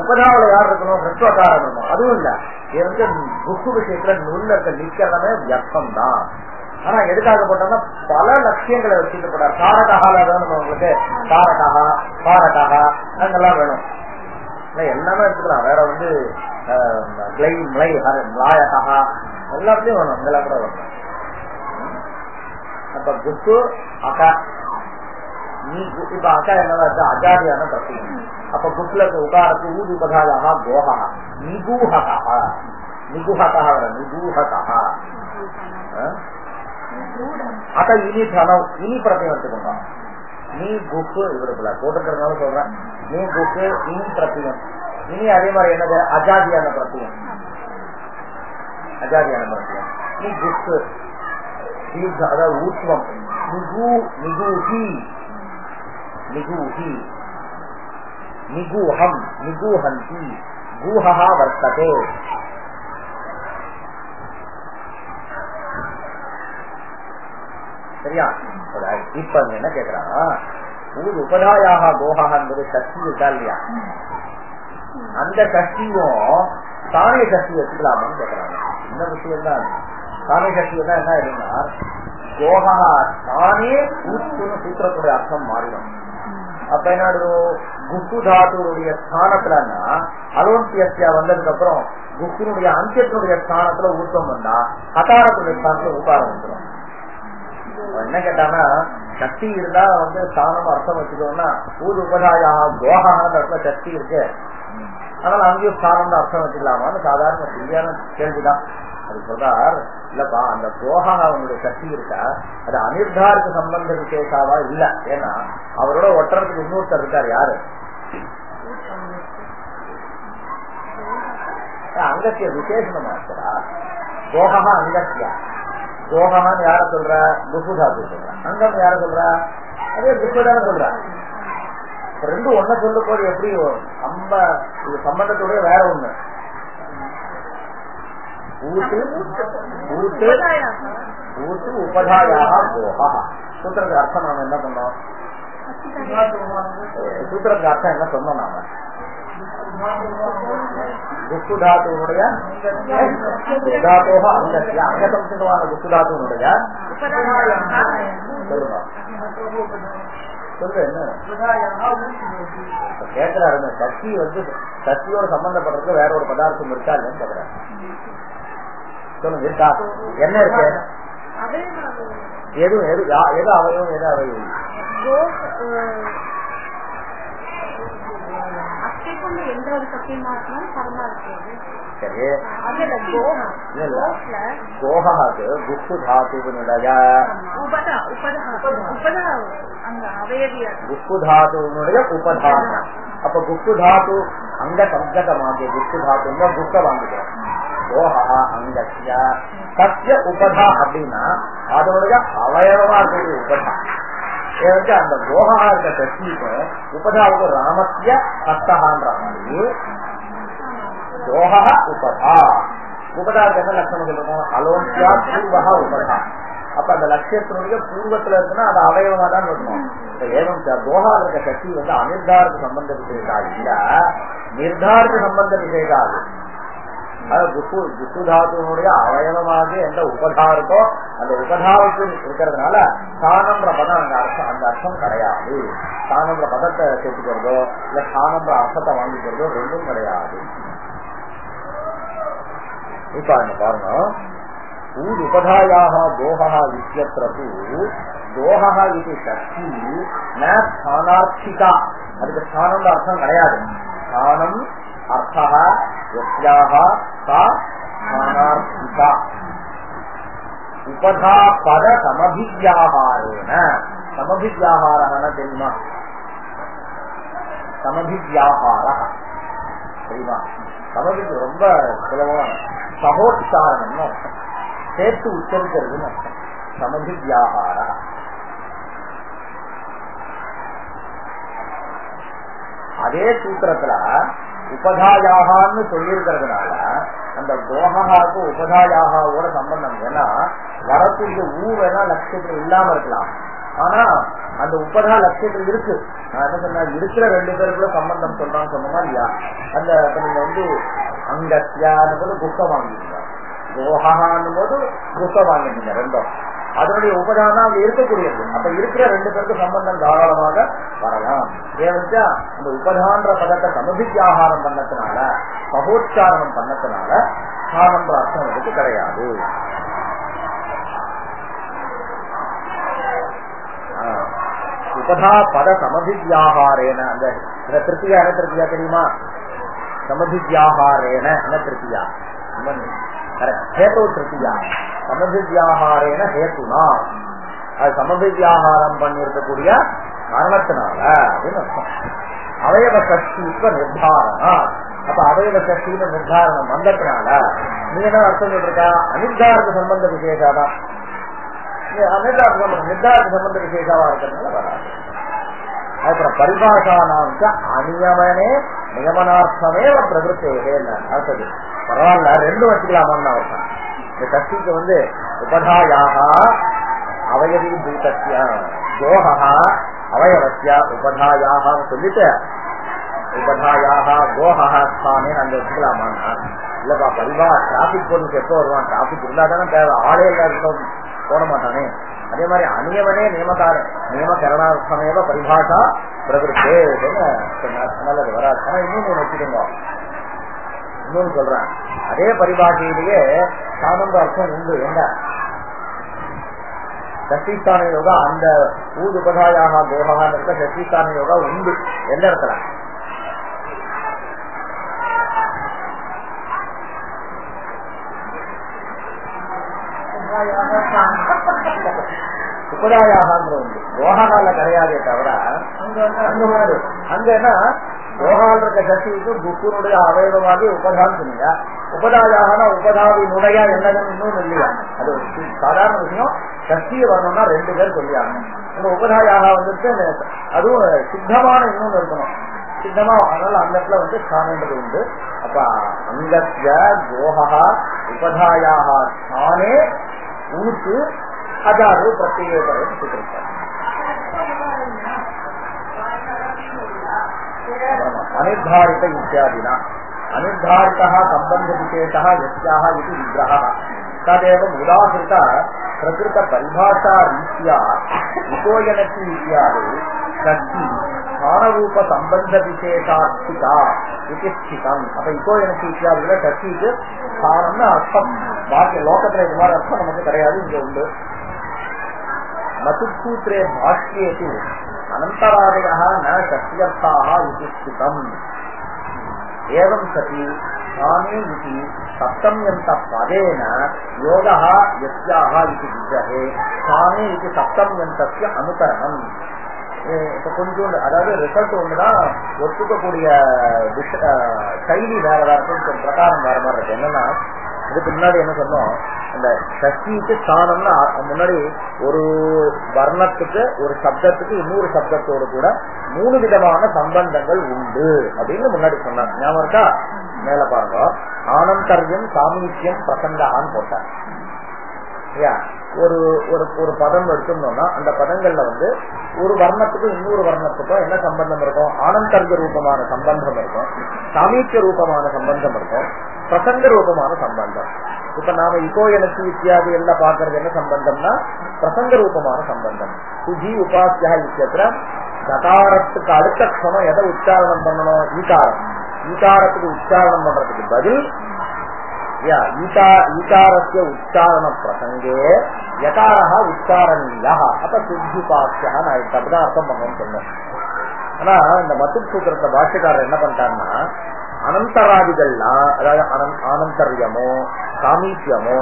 உபதாவில யார் இருக்கணும்? பிரத்வகாரம் இருக்கணும், அதுவும் இல்ல. இது புக்கு விஷயத்துல நுல்ல இருக்க நிக்கிறதே வியர்த்தம் தான். ஆனா எதுக்காக போட்டோம்னா பல லட்சியங்களை வச்சுக்கப்படாது. காரகால வேணும் உங்களுக்கு, காரகாக காரகாக அங்கெல்லாம் வேணும், எல்லாமே எடுத்துக்கலாம். வேற வந்து கிளை மிளை மலாயகா எல்லாத்துலயும் வேணும், அங்கெல்லாம் கூட வேணும். அப்ப புக்கு அக்கா நீ இப்ப அக்கா என்னவா அஜாதியான பிரச்சனை. அப்ப புக்ல உகாரத்து ஊது உபதாயாக கோஹா நிகூஹகா நிகூஹகா நிகூஹகா அத இனி தனம் இனி பிரத்தியம் எடுத்துக்கோங்க. நீ புக்கு இவருக்குள்ள போட்டுக்கிறதுனால சொல்றேன். நீ புக்கு இனி பிரத்தியம். இனி அதே மாதிரி என்னது? அஜாதியான பிரத்தியம், அஜாதியான பிரத்தியம். நீ புக்கு அதாவது ஊத்வம் நிகு நிகூஹி நிகூஹி நிகூஹம் நிகூஹந்தி கூஹா வர்த்ததே. சரியா? இப்ப என்ன கேக்குறாங்க, ஊது உபதாயாக கோஹா என்பது சக்தி இருக்கா இல்லையா? அந்த சக்தியும் தானே சக்தி வச்சுக்கலாமான்னு கேக்குறாங்க. இந்த விஷயம் தான் தானே சக்தி தான் என்ன ஆயிடும்னா, கோஹா தானே ஊத்துன்னு சூத்திரத்துடைய அர்த்தம் மாறிடும். அப்ப என்ன குக்கு தாத்துடைய ஸ்தானத்துலன்னா அலோன்பியஸ்யா வந்ததுக்கு அப்புறம் குக்கினுடைய அந்தியத்தினுடைய ஸ்தானத்துல ஊத்தம் வந்தா கதாரத்துடைய ஸ்தானத்துல ஊக்காரம் வந்துடும். என்ன கேட்டாங்கன்னா சக்தி இருந்தா வந்து ஸ்தானம் அர்த்தம் வச்சுக்கோன்னா ஊது உபதாயா கோஹான்னு இடத்துல சக்தி இருக்கு, அதனால அங்கேயும் ஸ்தானம் அர்த்தம் வச்சுக்கலாமான்னு சாதாரண சரியான கேள்விதான். அது சொல்றார், இல்லப்பா அந்த கோஹா அவனுடைய சக்தி இருக்கா, அது அனிர்தாருக்கு சம்பந்த விசேஷாவா இல்ல. ஏன்னா அவரோட ஒட்டுறதுக்கு இன்னொருத்தர் இருக்காரு, யாரு? அங்கத்திய விசேஷமா இருக்கிறா. கோஹா அங்கத்தியா, கோஹான்னு யார சொல்ற? குப்புதாத்து சொல்ற. அங்கம் யார சொல்ற? அதே குப்புதான சொல்ற. ரெண்டும் ஒன்ன சொல்ல போது எப்படி நம்ம இது சம்பந்தத்துடைய வேற ஒண்ணு. ஊட்டு ஊட்டு ஊட்டு உபதாயாக கோஹா சூத்திரத்துக்கு அர்த்தம் நாம என்ன பண்ணோம்? சூத்திரத்துக்கு அர்த்தம் என்ன சொன்னோம் நாம? குக்குதாத்துடைய அங்கசம்சிதமான குக்குதாத்துடைய சொல்லுங்க சொல்லு என்ன கேட்கிறாரு. சக்தி சக்தியோட சம்பந்தப்படுறது வேற ஒரு பதார்த்தம் இருக்கா இல்லைன்னு கேட்கிறாரு. சொல்லுங்க இருக்கா? என்ன இருக்கு? எது எது எது அவயம் எது அவயம்? சரி, கோஹாக்கு குக்கு தாத்துவனுடைய குக்கு தாத்துவனுடைய உபதானம். அப்ப குக்கு தாத்து அங்க சப்தகமாகி குக்கு தாத்துங்க குக்க வாங்குகிறோம். கோஹா அங்கஸ்ய சத்ய உபதா அப்படின்னா அதனுடைய அவயவமா இருக்கிறது உபதா. ஏன்னா அந்த கோஹா இருக்க சக்திக்கும் உபதாவுக்கு ராமஸ்ய சத்தகான்ற மாதிரி கோஹா உபதா. உபதாவுக்கு என்ன லட்சணம் சொல்றோம்? அலோன்யா பூர்வகா உபதா. அப்ப அந்த லட்சியத்தினுடைய பூர்வத்துல இருக்குன்னா அது அவயவமா தான் இருக்கணும். ஏவம் கோஹா இருக்க சக்தி அனிர்தாருக்கு சம்பந்த விசேஷா இல்ல, நிர்தாருக்கு சம்பந்த விசேஷா. குக்குதாத்துவனுடைய அவயவமாக எந்த உபதா இருக்கோ அந்த உபதாவுக்கு இருக்கிறதுனால ஸ்தானம்ன்ற பதம் அந்த அர்த்தம் கிடையாது. ஸ்தானம்ன்ற பதத்தை சேர்த்துக்கிறதோ இல்ல ஸ்தானம்ன்ற அர்த்தத்தை வாங்கிக்கிறதோ ரெண்டும் கிடையாது. இப்ப பாருங்க, ஊர் உபதாயாக தோஹா வித்யத்ரது தோஹா இது சக்தி ந ஸ்தானார்த்திகா. அதுக்கு ஸ்தானம்ன்ற அர்த்தம் கிடையாது. ஸ்தானம் அர்த்தः யஸ்யாஹ சா ஸ்தானார்த்திகா. உபதா பத சமபிவ்யாஹாரேன. சமபிவ்யாஹாரஹன தெரியுமா? சமபிவ்யாஹார தெரியுமா? சமபிக்கு ரொம்ப சுலபமான சகோச்சாரணம்னு அர்த்தம், சேர்த்து உச்சரிக்கிறதுன்னு அர்த்தம். சமபிவ்யாஹார. அதே சூத்திரத்துல உபதாயாகான்னு சொல்லியிருக்கிறதுனால அந்த கோஹாவுக்கு உபதாயாகாவோட சம்பந்தம். ஏன்னா வரக்கூடிய ஊ வேணா லட்சியத்துல இல்லாம இருக்கலாம், ஆனா அந்த உபதா லட்சியத்துல இருக்கு. நான் என்ன சொன்ன, இருக்கிற ரெண்டு பேருக்குள்ள சம்பந்தம் சொல்றான்னு சொன்னோமா இல்லையா? அந்த நீங்க அங்கத்தியான்னு போது புக்கம் வாங்கிட்டீங்க, கோஹான்னு போது புக்கம் வாங்கிட்டீங்க ரெண்டும். அதனுடைய உபதானம் அங்க இருக்கக்கூடியது. அப்ப இருக்கிற ரெண்டு பேருக்கு சம்பந்தம் தாராளமாக வரலாம். ஏன்னா அந்த உபதான்ற பதத்தை சமபித்யாகாரம் பண்ணத்தினால சகோச்சாரணம் பண்ணத்தினால ஸ்தானம்ன்ற அர்த்தம் அதுக்கு கிடையாது. உபதா பத சமபித்யாகாரேன அந்த திருப்தியா என்ன திருப்தியா தெரியுமா? சமபித்யாகாரேன என்ன திருப்தியா? ஹேத்து திருப்தியா சமபித்யாகாரேன ஹேத்துனா அது சமபித்யாகாரம் பண்ணிருக்கக்கூடிய காரணத்தினால அப்படின்னு அர்த்தம். அவயவ சக்திக்கு நிர்தாரணா. அப்ப அவயவ சக்தின்னு நிர்தாரணம் வந்ததுனால நீ என்ன அர்த்தம் சொல்லிருக்கா? அனிர்தாருக்கு சம்பந்த விசேஷாதான். நிர்தாருக்கு சம்பந்த விசேஷாவா இருக்கிறதுனால வராது. அதுக்கப்புறம் பரிபாஷானாம்ச அநியமனே நியமனார்த்தமே பிரகிருத்தே அடுத்தது. பரவாயில்ல, ரெண்டும் வச்சுக்கலாமான்னு அவர்தான். இந்த சக்திக்கு உபதாயாக அவயவி பூதஸ்ய கோஹா அவயவஸ்ய உபதாயாக சொல்லிட்டு உபதாயாக கோஹா ஸ்தானே அங்க வச்சுக்கலாமான்னா இல்லப்பா. பரிவா டிராபிக் போலீஸ் எப்போ வருவான்? டிராபிக் இருந்தா தானே தேவை, ஆளே இல்லாத போட மாட்டானே. அதே மாதிரி அநியமனே நியமகரணார்த்தமேவ பரிபாஷா பிரகிருத்தே நல்லது வராது. ஆனா இன்னொன்னு வச்சுக்கோங்க, இன்னொன்னு சொல்றேன். அதே பரிபாஷையிலேயே சாமந்த அர்த்தம் உண்டு. என்ன சஷ்டிஸ்தான யோகா அந்த ஊது உபதாயாக கோகான்னு இருக்க சஷ்டிஸ்தான யோகா உண்டு. எந்த இடத்துல? உபதாயாகன்ற உண்டு, கோகால கிடையாதே தவிர அங்க என்ன கோகால் இருக்க சக்திக்கு குக்குனுடைய அவயவமாகி உபதான்னு சொன்னீங்க. உபதாயாகனா உபதாவினுடைய என்னன்னு இன்னொன்னு இல்லையா? அது சாதாரண விஷயம். சக்தியை வரணும்னா ரெண்டு பேர் சொல்லியாங்க. அந்த உபதாயாக அதுவும் சித்தமான இன்னொன்னு இருக்கணும், சித்தமா. அதனால அந்த இடத்துல ஸ்தானன்றது உண்டு. அப்ப அங்கத்ய கோஹா உபதாயாக ஸ்தானே ஊத்து அதாவது பிரத்யேக சொல்லிருக்காங்க. அனிர்தாரித இத்தியாதினா அனிர்தாரிதா சம்பந்த விசேஷா யஸ்யாஹ இது விக்கிரஹः ததேவம் உதாஹிருத பிரகிருத பரிபாஷா ரீத்யா உபோயனத்தி இத்தியாதி சக்தி ஸ்தானரூப சம்பந்த விசேஷார்த்திகா இது ஸ்திதம். அப்ப உபோயனத்தி இத்தியாதியில சக்திக்கு ஸ்தானம்னு அர்த்தம். பாக்கி லோகத்துல இது மாதிரி அர்த்தம் நமக்கு கிடையாது, இங்க உண்டு. மதுசூத்ரே பாஷ்யேது அனந்தராதயः ந சத்யர்த்தாः இது ஸ்திதம். ஏவம் சதி ஸ்தானே இதி சப்தம்யந்த பதேன யோகः யஸ்யாஹ இது விக்ரஹே ஸ்தானே இது சப்தம்யந்தஸ்ய அனுகரணம். இப்ப கொஞ்சோண்டு அதாவது ரிசல்ட் ஒண்ணுதான், ஒத்துக்கக்கூடிய சைலி வேற வேற இருக்கும், பிரகாரம் வேற மாதிரி இருக்கு. என்னன்னா இதுக்கு முன்னாடி என்ன சொன்னோம், இந்த சக்திக்கு ஸ்தானம்னா முன்னாடி ஒரு வர்ணத்துக்கு ஒரு சப்தத்துக்கு இன்னொரு சப்தத்தோடு கூட 3 விதமான சம்பந்தங்கள் உண்டு அப்படின்னு முன்னாடி சொன்னார். ஞாபகம் இருக்கா? மேல பாருங்க, ஆனந்தர்யம் சாமீத்தியம் பிரசங்கான்னு போட்டார். ஒரு ஒரு பதம் எடுத்தோம்னா அந்த பதங்கள்ல ஒரு வர்ணத்துக்கும் இன்னொரு வர்ணத்துக்கும் என்ன சம்பந்தம் இருக்கும்? ஆனந்தர்ய ரூபமான சம்பந்தம் இருக்கும், சாமீத்திய ரூபமான சம்பந்தம் இருக்கும், பிரசங்க ரூபமான சம்பந்தம். இப்ப நாம இகோயனசி இத்தியாதி எல்லாம் பாக்குறது என்ன சம்பந்தம்னா பிரசங்க ரூபமான சம்பந்தம். சுஜி உபாசியா இத்தியத்துல கதாரத்துக்கு அடுத்த க்ஷணம் எதை உச்சாரணம் பண்ணணும்? ஈகாரம். ஈகாரத்துக்கு உச்சாரணம் பண்றதுக்கு பதில் ஈகாரஸ்ய உச்சாரண பிரசங்கே யகாரஹ உச்சாரணீயா. அப்ப சுஜிபாசியா நான் அப்படிதான் அர்த்தம் பண்ணணும்னு சொன்னேன். ஆனா இந்த மத்துப் சூத்திரத்தை பாஷ்யக்காரர் என்ன பண்ணிட்டாருன்னா, அனந்தராதிகள்லாம் அதாவது ஆனந்தர்யமோ சாமீத்தியமோ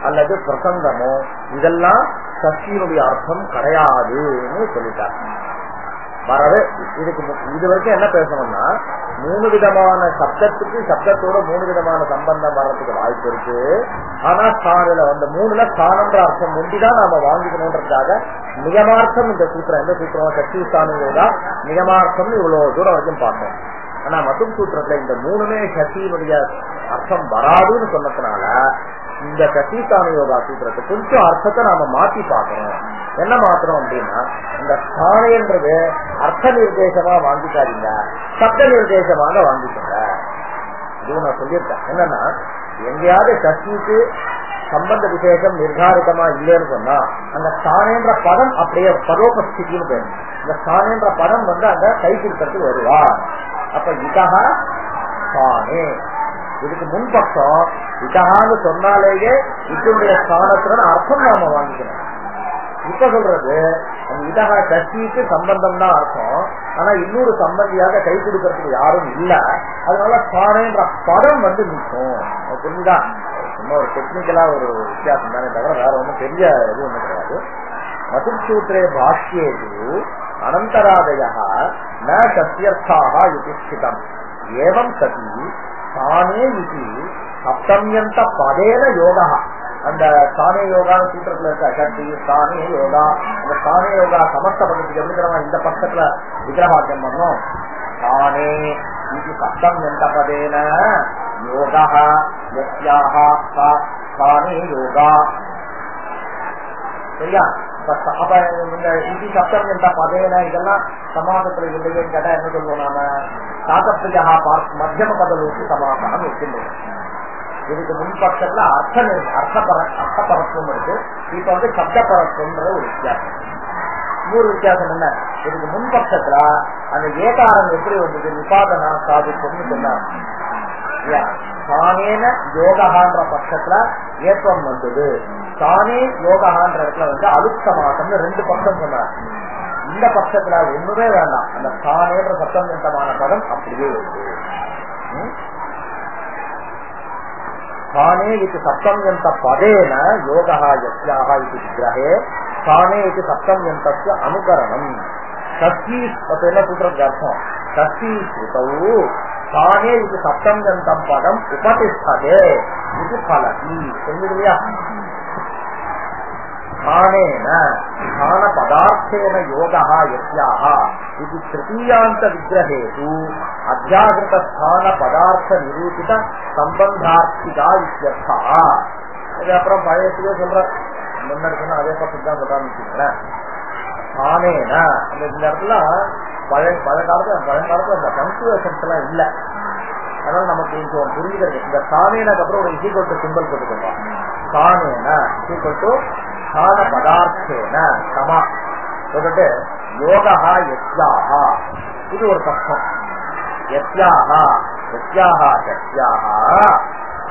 அல்லது பிரசங்கமோ இதெல்லாம் சக்தியினுடைய அர்த்தம் கிடையாதுன்னு சொல்லிட்டார். வரவே இது வரைக்கும் என்ன பேசணும்னா 3 விதமான சப்தத்துக்கு சப்தத்தோட 3 விதமான சம்பந்தம் வர்றதுக்கு வாய்ப்பு இருக்கு. ஆனா ஸ்தானில 3ல ஸ்தானம்ன்ற அர்த்தம் ஒண்டிதான் நாம வாங்கிக்கணும்ன்றதுக்காக நியமார்த்தம் இந்த சூத்திரம் எந்த சூத்திரம் சக்தி ஸ்தானங்களோட நியமார்த்தம்னு இவ்வளவு தூரம் வரைக்கும் பார்த்தோம். ஆனா மதும் சூத்திரத்துல இந்த 3மே சக்தியினுடைய அர்த்தம் வராதுன்னு சொன்னதுனால இந்த சக்திஸ்தான யோகா சூத்திரத்தை கொஞ்சம் அர்த்தத்தை நாம மாத்தி பார்க்கணும். என்ன மாத்திரம் அப்படின்னா, இந்த ஸ்தானன்றது அர்த்த நிர்தேசமா வாங்கிக்காதீங்க, சப்த நிர்தேசமாக வாங்கிக்கோங்க. இது நான் சொல்லியிருக்கேன். என்னன்னா எங்கேயாவது சக்திக்கு சம்பந்த விசேஷம் நிர்தாரிதமா இல்லைன்னு சொன்னா அந்த ஸ்தானேன்ற பதம் அப்படியே பரோபஸ்தின்னு பேரு. இந்த ஸ்தானேன்ற பதம் அங்க கை கொடுக்கறதுக்கு வருவா. அப்ப இதா ஸ்தானே இதுக்கு முன்பக்கம் இதகான்னு சொன்னாலேயே இதனுடைய ஸ்தானத்துல அர்த்தம் நாம வாங்கிக்கணும். இப்ப சொல்றது அந்த இதகா சக்திக்கு சம்பந்தம் தான் அர்த்தம். ஆனா இன்னொரு சம்பந்தியாக கை கொடுக்கறதுக்கு யாரும் இல்ல. அதனால ஸ்தானேன்ற படம் நிற்கும். புரிஞ்சுதா? சும்மா ஒரு டெக்னிக்கலா ஒரு வித்தியாசம் தானே தவிர வேற ஒன்றும் பெரிய இது ஒண்ணு கிடையாது. மதும் சூத்திரே பாஷ்யேது அனந்தராதயா ந சத்யர்த்தாக இது ஸ்திதம். ஏவம் சதி தானே இது சப்தம்யந்த பதேன யோகா. அந்த தானே யோகா சூத்திரத்துல இருக்க சக்தி தானே யோகா. அந்த தானே யோகா சமஸ்த பதத்துக்கு எப்படி இந்த பக்கத்துல விக்கிரகாக்கியம் பண்ணோம். தானே இது சப்தம்யந்த பதேன யோகா யஸ்யாஹ தானே யோகா. சரியா? அப்ப இந்த இது சப்தம் என்ற பதேன இதெல்லாம் சமாசத்துல இல்லையேன்னு கேட்டா என்ன சொல்லுவோம் நாம? சாதப்பிரியா மத்தியம பதலூக்கு சமாசம் வச்சுருந்தோம். இதுக்கு முன்பக்கத்துல அர்த்தபரத்துவம் இருக்கு. இப்ப சப்தபரத்துவம்ன்ற ஒரு வித்தியாசம். இன்னொரு வித்தியாசம் என்ன? இதுக்கு முன்பக்கத்துல அந்த ஏகாரம் எப்படி வந்தது? நிபாதனா சாதிப்புன்னு சொன்னார். தானேன யோகான்ற பட்சத்துல ஏற்றம் வந்தது. தானே யோகான்ற இடத்துல அலுப்தமாசம் 2 பக்கம் சொன்னார். இந்த பட்சத்துல ஒண்ணுமே வேண்டாம், அந்த தானேன்ற சப்தமான பதம் அப்படியே இருக்கு. தானே இது சப்தம்யந்த பதேன யோகா யஸ்யாஹ இது விக்கிரஹே தானே இது சப்தம்யந்தஸ்ய அனுகரணம். சக்தி என்ன சூத்திரத்துக்கு அர்த்தம்? சக்தி ஸ்ருதௌ தானே இது சப்தம்யந்தம் பதம் உபதிஷ்டதே இது பலதி. தெரிஞ்சுக்கலையா? தானேன தான பதார்த்தேன யோகா யஸ்யாஹ இது திருத்தீயாந்த விக்கிரஹேது அத்தியாகிருத ஸ்தான பதார்த்த நிரூபித சம்பந்தார்த்திகா இத்யர்த்தா. இது அப்புறம் பழையத்துக்கே சொல்ற முன்னாடி சொன்னா அதே பக்கம் தான் சொல்றான்னு வச்சுக்கோங்களேன். தானேன இந்த இடத்துல பழங்காலத்துல அந்த பங்க்சுவேஷன்ஸ் எல்லாம் இல்ல. அதனால நமக்கு கொஞ்சம் புரியுது. இந்த சாணேனுக்கு அப்புறம் ஒரு ஈக்குவல் சிம்பிள் போட்டுக்கோங்க. சாணேன ஈக்குவல் டு சாண பதார்த்தேன சமா போட்டுட்டு யோகா யஸ்யாஹா, இது ஒரு பக்கம். யஸ்யாஹா யஸ்யாஹா யஸ்யாஹா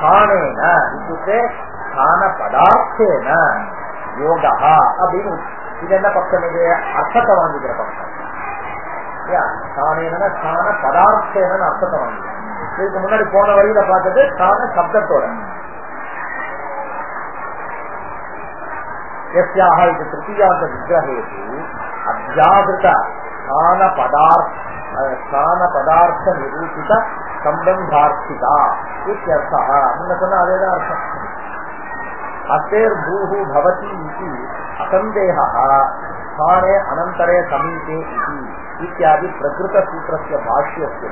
சாணேன இத்துக்கே சாண பதார்த்தேன யோகா அப்படின்னு. இது என்ன பக்கம்? இது அர்த்தத்தை வாங்கிக்கிற பக்கம். சாணேன சாண பதார்த்தேன அர்த்தத்தை வாங்கிக்கிறேன். இதுக்கு முன்னாடி போன வழியில பார்த்தது சாண சப்தத்தோட. यस्याः इति तृतीयान्त विग्रहेषु अध्याहृत स्थानपदार्थ निरूपित संबंधार्थिता इत्यर्थः. मुन्न अदेन अर्थम्. अस्तेर्भूः भवति इति असन्देहः स्थाने अनन्तरे समीपे इति इत्यादि प्रकृतसूत्रस्य भाष्यस्य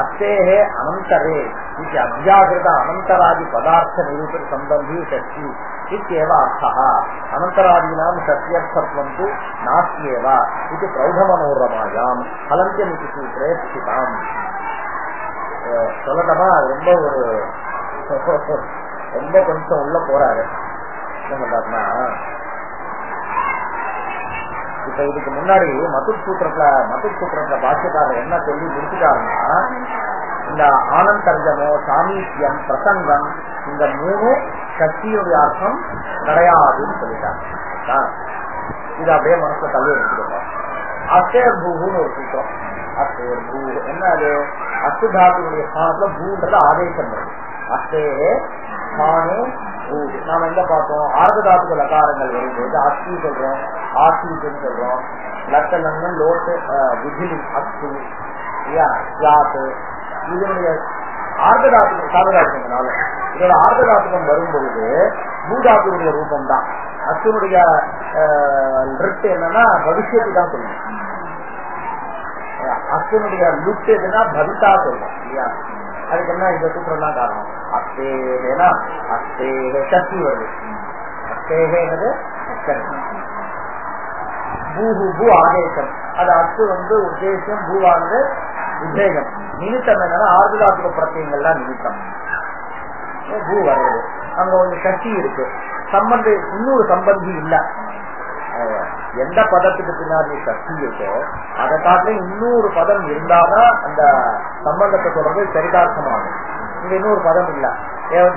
अस्तेः अनन्तरे इति अध्याहृत अनन्तरादि पदार्थ निरूपित संबंधी षष्ठी इत्येव अर्थः. अनन्तरादीनां षष्ट्यर्थत्वं तु नास्त्येव इति प्रौढमनोरमायां हलन्त्यमिति सूत्रे स्थितम्. சொல்லட்டமா ரொம்ப கொஞ்சம் உள்ள போறாரு. என்ன பண்றாருன்னா, இப்ப இதுக்கு முன்னாடி மதுர் சூத்திரத்துல பாஷ்யக்காரர் என்ன சொல்லி முடிச்சுட்டாருன்னா, இந்த ஆனந்தர்ஜமோ சாமீத்தியம் பிரசங்கம் இந்த மூணு சக்தியுடைய அர்த்தம் கிடையாதுன்னு சொல்லிட்டாங்க. இது அப்படியே மனசுல தள்ளி எடுத்துக்கோங்க. அஸ்தேர் பூன்னு ஒரு சூத்திரம். அஸ்தேர் பூ என்ன? அது அஸ்துதாத்துடைய ஸ்தானத்துல பூன்றது ஆதேசம் வருது. அஸ்தே ஸ்தானே பூ. நாம எங்க பார்த்தோம்? ஆர்ததாத்துக்கு லகாரங்கள் வரும்போது அஸ்தி சொல்றோம், ஆசின்னு சொல்றோம். லட்சணங்கள் லோட்டு விஜிலி அஸ்து யாத்து. இதனுடைய ஆர்ததாத்துக்கு சாததாத்துனால இதோட ஆர்ததாத்துக்கம் வரும்பொழுது பூதாத்துடைய ரூபம் தான். அஸ்தனுடைய லிட்டு என்னன்னா பவிஷ்யத்தை தான் சொல்லணும். அஸ்தனுடைய லுட்டு எதுனா பவிதா சொல்லணும் இல்லையா? அதுக்கு என்ன இந்த சூத்திரம் தான் காரணம். அஸ்தேனா அஸ்தேக சக்தி வருது. அஸ்தேகது பூஹு பூ ஆதேசம். அது அஸ்து உத்தேசம், பூவானது உத்வேகம். நிமித்தம் என்னன்னா ஆர்ததாத்துவ பிரத்தியங்கள்லாம் நிமித்தம். பூ வர்றது அங்க ஒரு சக்தி இருக்கு. இன்னொரு சம்பந்தி இல்ல. எந்த பதத்துக்கு பின்னாடி சக்தி இருக்கோ அதை காட்டிலும் இன்னொரு பதம் இருந்தாதான் அந்த சம்பந்தத்தை தொடர்ந்து சரிதார்த்தமாகும். இங்க இன்னொரு பதம் இல்ல.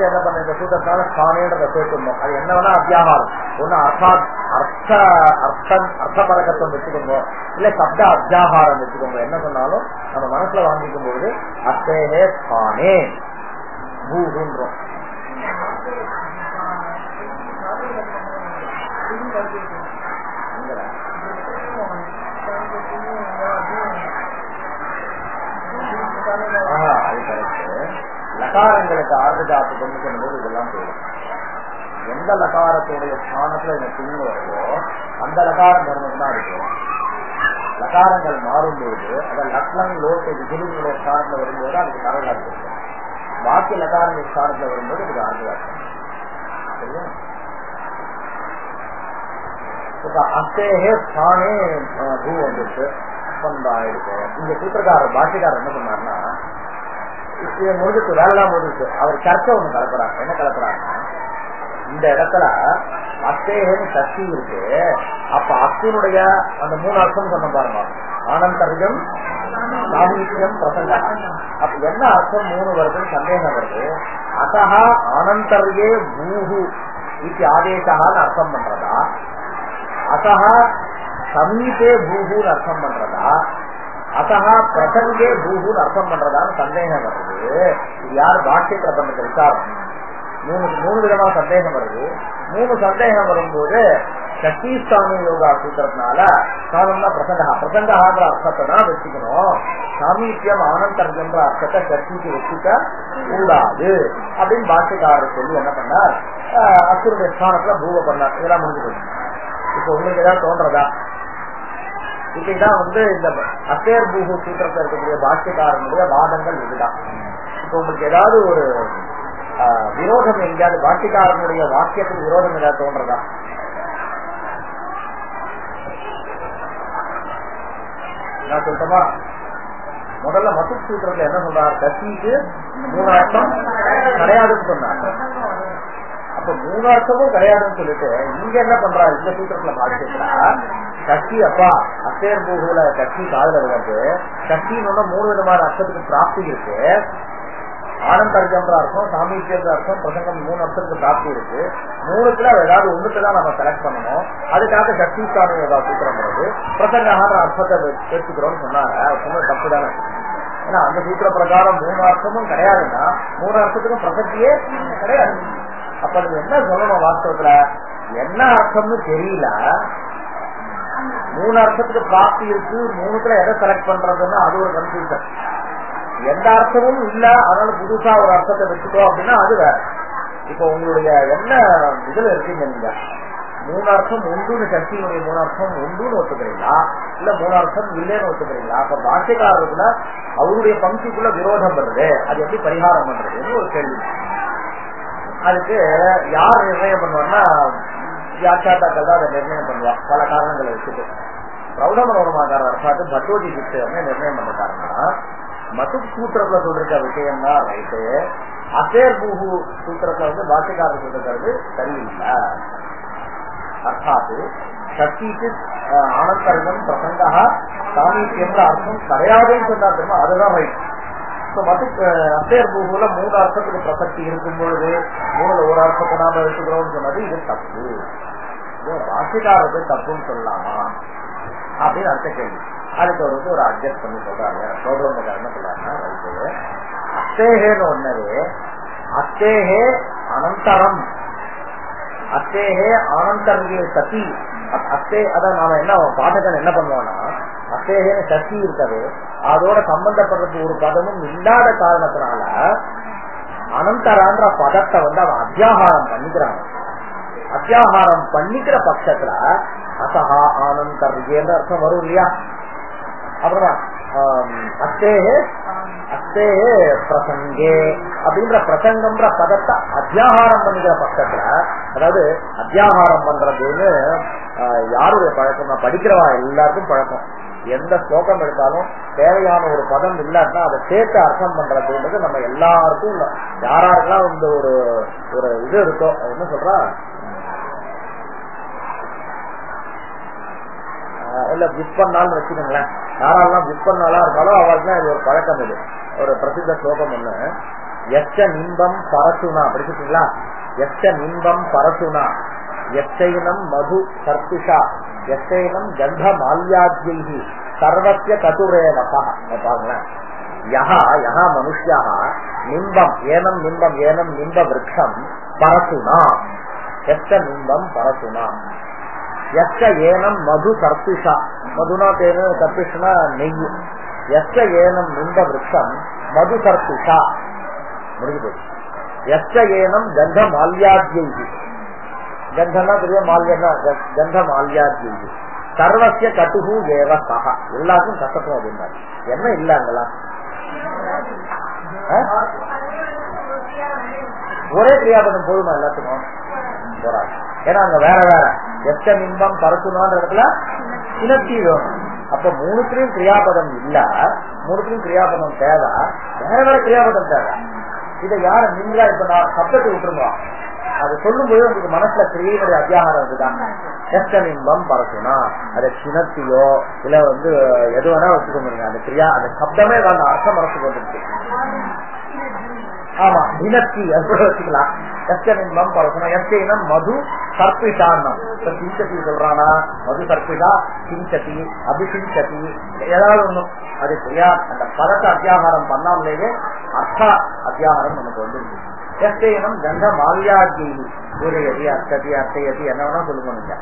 என்ன பண்ண இந்த சூத்திரத்தால ஸ்தானேன்றத சேர்த்துருந்தோம். அது என்ன வேணா அத்தியாகாரம். ஒண்ணு அர்த்த பழக்கத்துவம் வச்சுக்கோங்க, இல்ல சப்த அத்தியாகாரம் வச்சுக்கோங்க. என்ன சொன்னாலும் நம்ம மனசுல வாங்கிக்கும் பொழுது அத்தேகே ஸ்தானே பூன்றோம். அது கரெக்ட். லகாரங்களுக்கு ஆர்ததாத்து கொண்டு செல்லும்போது இதெல்லாம் போயிடும். எந்த லகாரத்துடைய ஸ்தானத்துல இந்த திங்கு வருதோ அந்த லகாரம் தர்மம் தான் இருக்கும். லகாரங்கள் மாறும்போது அதை லக்னம் லோட்டு விஜிலிங்களுடைய ஸ்தானத்துல வரும்போது அதுக்கு கரகாத்து இருக்கும். பாக்கி லகாரங்கள் ஸ்தானத்துல வரும்போது இதுக்கு ஆர்ததாத்து. சரியா? அத்தேகே ஸ்தானே பூ வந்துட்டு ஆயிடுச்சு. இந்த சூத்திரக்காரர் பாஷிக்காரர் என்ன பண்ணாருன்னா, இதை முடிஞ்சிட்டு வேலைதான் முடிஞ்சிச்சு. அவர் சர்ச்சை ஒண்ணு கலப்புறாரு. என்ன கலப்புறாருன்னா, இந்த இடத்துல அத்தேகன்னு சக்தி இருக்கு. அப்ப அத்தினுடைய அந்த மூணு அர்த்தம் சொன்ன பாருங்க. ஆனந்தர்யம் சாமீத்தியம் பிரசங்கம். அப்ப என்ன அர்த்தம் மூணு வருதுன்னு சந்தேகம் வருது. அசஹா ஆனந்தர்யே பூஹு இது ஆதேசகான்னு அர்த்தம் பண்றதா, அசஹா சமீபே பூஹூன்னு அர்த்தம் பண்றதா, அசஹா பிரசங்கே பூஹூன்னு அர்த்தம் பண்றதான்னு சந்தேகம் வருது. இது யார் பாஷ்யத்துல பண்றது விசாரம். மூணு விதமா சந்தேகம் வருது. மூணு சந்தேகம் வரும்போது சக்திஸ்தான யோகா சூத்திரத்தினால சாதம்னா பிரசங்காங்கிற அர்த்தத்தை தான் வச்சுக்கணும். சாமீத்தியம் ஆனந்தர்ஜன்ற அர்த்தத்தை சக்திக்கு வச்சுக்க கூடாது அப்படின்னு பாஷ்யக்காரர் சொல்லி என்ன பண்ணார், அசுருடைய ஸ்தானத்துல பூவ பண்ணார். இதெல்லாம் முடிஞ்சு போச்சு. இப்ப உங்களுக்கு ஏதாவது தோன்றதா? இப்பதான் இந்த அத்தேர் பூஹு சூத்திரத்தில் இருக்கக்கூடிய பாஷ்யக்காரனுடைய வாதங்கள் இதுதான். இப்ப உங்களுக்கு ஏதாவது ஒரு விரோதம் எங்கேயாவது பாஷ்யக்காரனுடைய வாக்கியத்துக்கு விரோதம் ஏதாவது தோன்றதா? நான் சொல்லிட்டோமா? முதல்ல மத்து சூத்திரத்துல என்ன சொல்றாரு? சக்திக்கு 3 அர்த்தம் கிடையாதுன்னு சொன்னாங்க. அப்ப 3 அர்த்தமும் கிடையாதுன்னு சொல்லிட்டு இங்க என்ன பண்றாரு? இந்த சூத்திரத்துல பாதிச்சுட்டா சக்தி அப்பா அசேர் பூகுல சக்தி காதல விழுந்து சக்தின்னு 3 விதமான அர்த்தத்துக்கு பிராப்தி இருக்கு. ஆனந்தர்ஜம்ன்ற அர்த்தம், சாமீத்தியன்ற அர்த்தம், பிரசங்கம் 3 அர்த்தத்துக்கு பிராப்தி இருக்கு. 3த்துல ஏதாவது ஒண்ணுக்குதான் நம்ம செலக்ட் பண்ணணும். அதுக்காக சக்தி சாமி ஏதாவது சூத்திரம் வருது. பிரசங்கான அர்த்தத்தை எடுத்துக்கிறோம்னு சொன்னாங்க. சொன்ன தப்பு தானே. ஏன்னா அந்த சூத்திர பிரகாரம் 3 அர்த்தமும் கிடையாதுன்னா 3 அர்த்தத்துக்கும் பிரசக்தியே கிடையாது. அப்ப நீங்க என்ன சொல்லணும்? வாஸ்தவத்துல என்ன அர்த்தம்னு தெரியல, 3 அர்த்தத்துக்கு பிராப்தி இருக்கு, 3த்துல எதை செலக்ட் பண்றதுன்னா அது ஒரு கன்ஃபியூஷன். எந்த அர்த்தமும் இல்ல, அதனால புதுசா ஒரு அர்த்தத்தை வச்சுக்கோ அப்படின்னா அது வேற. இப்ப உங்களுடைய என்ன இதுல இருக்கீங்க, நீங்க 3 அர்த்தம் உண்டுன்னு சக்தியினுடைய 3 அர்த்தம் உண்டுன்னு ஒத்துக்கிறீங்களா, இல்ல 3 அர்த்தம் இல்லைன்னு ஒத்துக்கிறீங்களா? அப்ப பாஷ்யக்காரருக்குள்ள அவருடைய பங்கிக்குள்ள விரோதம் வருது, அது எப்படி பரிகாரம் பண்றதுன்னு ஒரு கேள்வி. அதுக்கு யார் நிர்ணயம் பண்ணுவாங்கன்னா வியாக்கியாத்தாக்கள் தான் அதை நிர்ணயம் பண்ணுவா, பல காரணங்களை வச்சுட்டு. பிரௌட மனோரமாக்கார அர்த்தாத்து பட்டோஜி கிட்ட நிர்ணயம் பண்ணிட்டாருன்னா மது சூத்திரத்துல சொல்ற விஷயம் தான் ரைட்டு, அசேர் பூஹு சூத்திரத்துல பாஷ்யக்காரர் சொல்றது சரியில்லை. அர்த்தாத்து சக்திக்கு ஆனந்தர்கம் பிரசங்கா சாமீத்தியம் அர்த்தம் கிடையாதுன்னு சொன்னா தெரியுமா, அதுதான் ரைட். அசேர் பூகுல 3 அர்த்தத்துக்கு பிரசக்தி இருக்கும் பொழுது 3ல ஒரு அர்த்தத்தை நாம எடுத்துக்கிறோம்னு சொன்னது இது தப்பு. பாஷ்யக்காரருக்கு தப்புன்னு சொல்லலாமா அப்படின்னு அர்த்த கேள்வி. அதுக்கு அவருக்கு ஒரு அட்ஜஸ்ட் பண்ணி சொல்றாங்க. சோதரங்க என்ன சொல்றாங்கன்னா ரைட்டு, அத்தேகேன்னு ஒன்னது அத்தேகே அனந்தரம், அத்தேகே ஆனந்தர்கிய சதி. அத்தே அதான் நாம என்ன பாடகன் என்ன பண்ணுவோம்னா அத்தேகேன்னு சக்தி இருக்காது, அதோட சம்பந்தப்படுறது ஒரு பதமும் இல்லாத காரணத்தினால அனந்தரான்ற பதத்தை அவன் அத்தியாகாரம் பண்ணிக்கிறாங்க. அத்தியாகாரம் பண்ணிக்கிற பட்சத்துல அசகா ஆனந்தர்கியன்ற அர்த்தம் வரும் இல்லையா? அப்புறமா அத்தேகே அத்தேகே பிரசங்கே அப்படின்ற பிரசங்கம்ன்ற பதத்தை அத்தியாகாரம் பண்ணிக்கிற பட்சத்துல, அதாவது அத்தியாகாரம் பண்றதுன்னு யாருடைய பழக்கம்? படிக்கிறவா எல்லாருக்கும் பழக்கம். எந்த ஸ்லோகம் எடுத்தாலும் தேவையான ஒரு பதம் இல்லாட்டா அதை சேர்த்து அர்த்தம் பண்றதுன்றது நம்ம எல்லாருக்கும் யாராருக்கெல்லாம் இந்த ஒரு இது இருக்கோ என்ன சொல்றா இல்ல புக் பண்ணாலும் வச்சுக்கோங்களேன், யாரெல்லாம் புக் பண்ணாலும் இருக்காலும் அவளுக்குலாம் இது ஒரு பழக்கம். இது ஒரு பிரசித்த ஸ்லோகம் ஒண்ணு, எச்ச நிம்பம் பரசுனா படிச்சுட்டீங்களா? எச்ச நிம்பம் பரசுனா எச்சைனம் மது சர்த்துஷா எச்சைனம் கந்த மால்யாத்யைஹி சர்வஸ்ய கதுரேவகா. பாருங்களேன், யஹா யஹா மனுஷ்யா நிம்பம் ஏனம் நிம்பம் ஏனம் நிம்ப விருட்சம் பரசுனா எச்ச நிம்பம் பரசுனா எச்ச ஏனம் மது சர்த்துஷா, மதுனா தேனு சர்த்துஷனா நெய், எச்ச ஏனம் நிம்ப விருட்சம் மது சர்த்துஷா முடிஞ்சு போச்சு. எச்ச ஏனம் கந்த மால்யாத்யைஹி, கந்தனா தெரியும், மால்யன்னா கந்த மால்யாத்யைஹி சர்வஸ்ய கட்டுகு ஏவ சஹா, எல்லாருக்கும் கஷ்டப்படும் அப்படின்னாரு. என்ன இல்லாங்களா? ஒரே கிரியாபதம் போதுமா எல்லாத்துக்கும்? போறாங்க. ஏன்னா அங்க வேற வேற எச்ச நிம்பம் பரசுனான்ற இடத்துல சினத்தி வேணும். அப்ப 3த்திலையும் கிரியாபதம் இல்ல, 3த்திலையும் கிரியாபதம் தேவை, வேற வேற கிரியாபதம் தேவை. இதை யார நீங்களா இப்ப நான் சப்தத்தை விட்டுருங்க, அது சொல்லும் போது உங்களுக்கு மனசுல கிரியையுடைய அத்தியாகாரம் இருக்குதான். எச்ச நிம்பம் பரசுனா அதை சினத்தியோ இல்ல எது வேணா வச்சுக்கோங்க, அந்த கிரியா அந்த சப்தமே அந்த அர்த்தம் மனசுக்கு வந்துருக்கு. ஆமா, தினத்தி அது கூட வச்சுக்கலாம். எச்சனின்பம் பரசுனா எச்சைனம் மது சர்பிஷான்னம். சிஞ்சதி சொல்றானா மது சர்பிஷா சிஞ்சதி அபிசிஞ்சதி ஏதாவது ஒண்ணும் அது சரியா அந்த பதத்தை அத்தியாகாரம் பண்ணாமலேயே அர்த்த அத்தியாகாரம் நமக்கு வந்துருக்கு. எச்சைனம் கந்த மால்யாஜி சூரியதி அர்த்ததி அர்த்தையதி என்ன வேணா சொல்லுங்க நீங்க.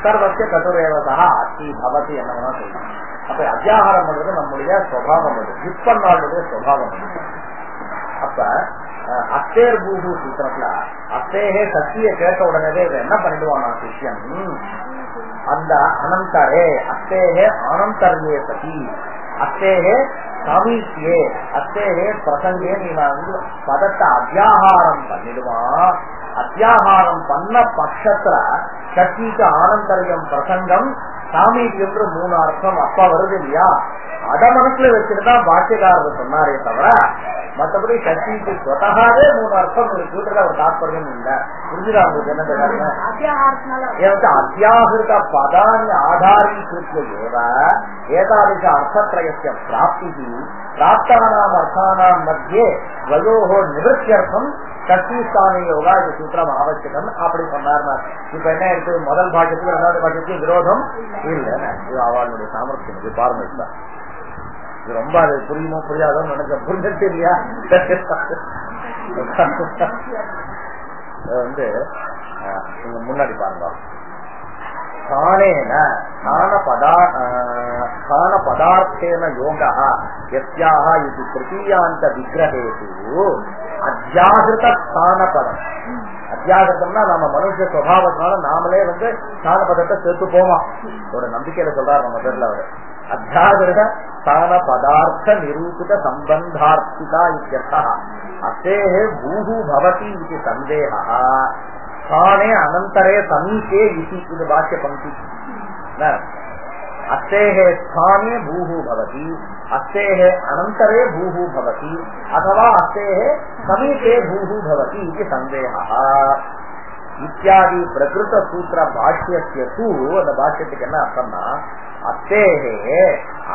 சர்வசிய கதுரேவதா அத்தி பவதி என்ன வேணா சொல்லுங்க. அப்ப அத்தியாகாரம் பண்றது நம்முடைய சுபாவம், அது விற்பனாளுடைய சுபாவம். அப்ப அத்தேர் பூஹு சூத்திரத்துல அத்தேகே சக்தியை கேட்ட உடனே என்ன பண்ணிடுவான் சிஷ்யன், அந்த அனந்தரே அத்தேகே ஆனந்தர்யே சதி அத்தேகே சாமீத்தியே அத்தேகே பிரசங்கே நீ பதத்தை அத்தியாகாரம் பண்ணிடுவான். அத்தியாகாரம் பண்ண பட்சத்துல சக்திக்கு ஆனந்தரியம் பிரசங்கம் சாமிக்கு என்று 3 அர்த்தம் அப்பா வருது இல்லையா, அத மனசுல வச்சுட்டுதான் பாஷ்யக்காரர் சொன்னாரே தவிர மற்றபடி சக்திக்கு சொத்தகாவே 3 அர்த்தம் இருக்குன்ற ஒரு தாற்பயம் இல்ல. புரிஞ்சுதா உங்களுக்கு என்ன அத்தியாகிருத பதானி ஆதாரீகிருத்ய ஏதாதிஷ அர்த்தத்ரயஸ்ய பிராப்தி பிராப்தானாம் அர்த்தானாம் மத்தியே வயோஹோ நிவர்த்தியர்த்தம் சக்திஸ்தான யோகா இது சூத்திரம் அவசியம் அப்படி சொன்னார். இப்ப என்ன இருக்கு, முதல் பாஷ்யத்துக்கு 2வது பாஷ்யத்துக்கு விரோதம் இல்ல. இது அவளுடைய சாமர்த்தியம். இது பாருங்க, இது ரொம்ப அது புரியுமோ புரியாதோன்னு நினைச்ச புரிஞ்சது இல்லையா. வந்து முன்னாடி பாருங்க, பதார்த்தேன யோகா யஸ்யாஹ இது திருத்தீயாந்த விக்கிரகேது அத்தியாகிருத ஸ்தான பதம். அத்தியாகிருத்தம்னா நம்ம மனுஷ சுபாவத்தினால நாமளே வந்து ஸ்தான பதத்தை சேர்த்து போமா ஒரு நம்பிக்கையில சொல்றாரு நம்ம பேர்ல அவரு. அத்தியாகிருத ஸ்தான பதார்த்த நிரூபித சம்பந்தார்த்திகா இத்யர்த்தः அத்தேஹ பூஹு பவதி இது சந்தேகः ஸ்தானே அனந்தரே சமீபே இதி. இது வாக்கிய பங்கி. அத்தேஹே ஸ்தானே பூஹு பவதி, அத்தேஹே அனந்தரே பூஹு பவதி, அथवा அத்தேஹே சமீபே பூஹு பவதி இது சந்தேகः இத்தியாதி பிரகிருத சூத்திர பாஷ்யஸ்ய தூ. அந்த பாஷ்யத்துக்கு என்ன அர்த்தம்னா, அத்தேஹே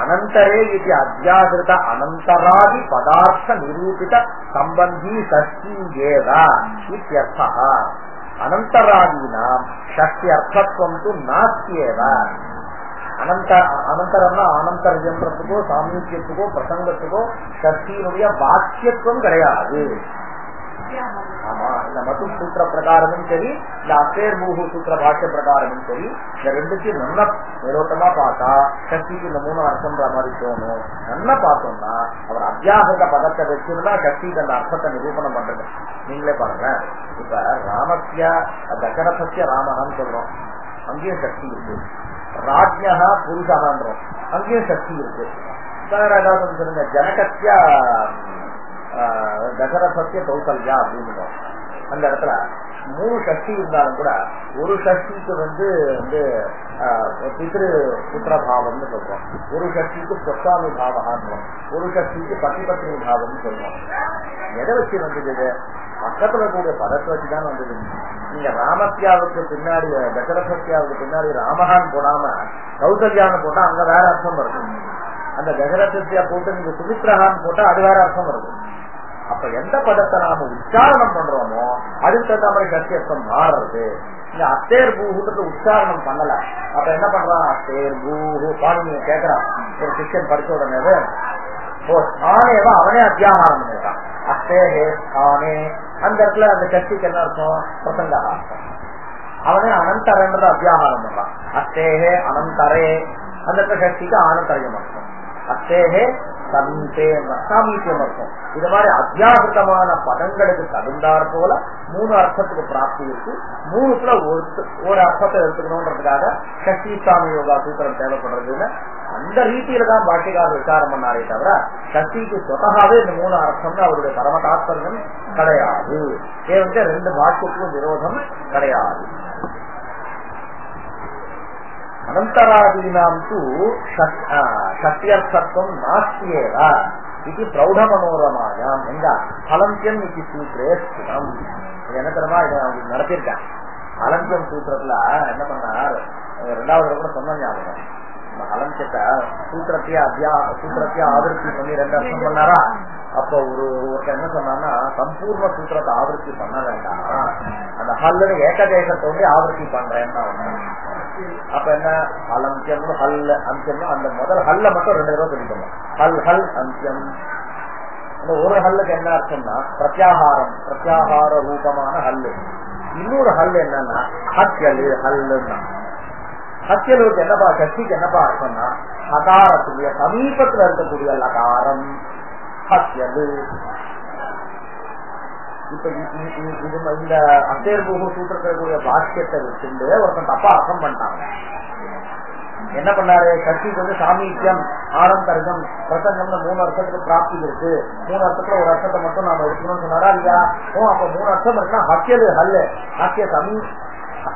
அனந்தரே இது அத்தியாகிருத அனந்தராதி பதார்த்த நிரூபித சம்பந்தி ஷஷ்டி ஏவ இத்யர்த்தः. அனந்தராதீனாம் ஷஷ்டி அர்த்தத்துவம் து நாஸ்தியேவ. அனந்தரம்னா அனந்தரஜன்றதுக்கோ சாமீபியத்துக்கோ பிரசங்கத்துக்கோ ஷஷ்டியினுடைய வாக்கியத்துவம் கிடையாது. ஆமா, இந்த மது சூத்திர பிரகாரமும் சரி, இந்த அசேர் பூஹு சூத்திர பாஷ்ய பிரகாரமும் சரி, இந்த ரெண்டுத்தையும் நல்லா மேலோட்டமா பார்த்தா சக்திக்கு இந்த 3 அர்த்தம்ன்ற மாதிரி தோணும். நல்லா பார்த்தோம்னா அவர் அத்தியாகிருத பதத்தை வச்சிருந்தா சக்திக்கு அந்த அர்த்தத்தை நிரூபணம் பண்றது. நீங்களே பாருங்க, இப்ப ராமஸ்ய தசரதஸ்ய ராமஹான்னு சொல்றோம், அங்கேயும் சக்தி இருக்கு. ராஜ்யா புருஷகான்றோம், அங்கேயும் சக்தி இருக்கு. ஏதாவது சொல்லுங்க, ஜனகத்ய தசரதஸ்ய கௌசல்யா அப்படின்னு அந்த இடத்துல 3 சக்தி இருந்தாலும் கூட ஒரு சக்திக்கு வந்து பித்ரு புத்திர பாவம்னு சொல்றோம், ஒரு சக்திக்கு சொத்தாமி பாவகான்றோம், ஒரு சக்திக்கு பத்திபத்னி பாவம்னு சொல்றோம். எதை வச்சு வந்தது? பக்கத்துல கூடிய பதத்தை வச்சுதான் வந்தது. நீங்க ராமத்யாவுக்கு பின்னாடி தசரத்யாவுக்கு பின்னாடி ராமகான் போடாம கௌசல்யான்னு போட்டா அங்க வேற அர்த்தம் வருது. அந்த தசரத்யா போட்டு நீங்க சுமித்ரஹான் போட்டா அது வேற அர்த்தம் வருது. அப்ப எந்த பதத்தை நாம உச்சாரணம் பண்றோமோ அதுக்கு தகுந்த மாதிரி சத்தியத்துவம் மாறுறது. இந்த அத்தேர் பூஹுன்றது உச்சாரணம் பண்ணல. அப்ப என்ன பண்றான், அத்தேர் பூஹு பாணியை கேட்கறான் ஒரு சிஷ்யன் படிச்ச உடனே, ஓ ஸ்தானேவா அவனே அத்தியாகாரம் பண்ணிருக்கான். அத்தேஹே ஸ்தானே அந்த இடத்துல அந்த சக்திக்கு என்ன அர்த்தம், பிரசங்க அர்த்தம். அவனே அனந்தரன்றது அத்தியாகாரம் பண்றான். அத்தேஹே அனந்தரே அந்த இடத்துல சக்திக்கு ஆனந்தரியம் அர்த்தம். அத்தேஹே சாமீபியம் அர்த்தம். இது மாதிரி அத்தியாகிருதமான பதங்களுக்கு தகுந்தாற் போல 3 அர்த்தத்துக்கு பிராப்தி இருக்கு. 3த்துல ஒரு அர்த்தத்தை எடுத்துக்கணும்ன்றதுக்காக சக்தி சாமி யோகா சூத்திரம் தேவைப்படுறதுன்னு அந்த ரீதியில தான் பாஷ்யக்காரர் விசாரம் பண்ணாரே தவிர சக்திக்கு சொத்தகாவே இந்த 3 அர்த்தம்னு அவருடைய பரம தாத்பரியம் கிடையாது. ஏன் 2 பாஷ்யத்துக்கும் விரோதம் கிடையாது. அனந்தராதீனாம் தூ சத்தியர்த்தம் நாஸ்தியேவ இது பிரௌட மனோரமாயாம் எங்க அலந்தியம் இது சூத்திரே ஸ்திதம். என்ன தெரியுமா, இதை அவங்க நடத்திருக்கேன். அலந்தியம் சூத்திரத்துல என்ன பண்ணார், 2வது கூட சொன்ன ஞாபகம். அலந்தியத்தை சூத்திரத்தையா ஆவருத்தி பண்ணி 2 அர்த்தம் பண்ணாரா. அப்ப ஒருத்தர் என்ன சொன்னான்னா, சம்பூர்ண சூத்திரத்தை ஆவருத்தி பண்ண வேண்டாம், அந்த ஹல்லுன்னு ஏகதேசத்தோட ஆவருத்தி பண்றேன்னா. அப்ப என்ன அலந்தியம் ஹல் அந்தியம், அந்த முதல் ஹல்ல மட்டும் 2 தடவை சொல்லிக்கணும். ஹல் ஹல் அந்தியம். ஒரு ஹல்லுக்கு என்ன அர்த்தம்னா பிரத்யாகாரம், பிரத்யாகார ரூபமான ஹல்லு. இன்னொரு ஹல் என்னன்னா ஹத்யலு ஹல்லுன்னா. ஹத்யலுக்கு என்னப்பா, சக்திக்கு என்னப்பா அர்த்தம்னா ஹகாரத்துடைய சமீபத்துல இருக்கக்கூடிய லகாரம் ஹத்யலு. இப்ப இந்த அசேர் பூஹு சூத்திரக்கூடிய பாக்கியத்தை வச்சுட்டு ஒருத்தன் தப்பா அர்த்தம் பண்ணிட்டாங்க. என்ன பண்ணாரு, சக்திக்கு வந்து சாமீபியம் ஆனந்தர்கம் பிரசங்கம்னு 3 அர்த்தத்துக்கு பிராப்தி இருக்கு. 3 அர்த்தத்துல ஒரு அர்த்தத்தை மட்டும் நாம எடுக்கணும்னு சொன்னாரா இல்லையா? அப்ப 3 அர்த்தம் இருக்குன்னா ஹத்யலு ஹல்லு ஹத்ய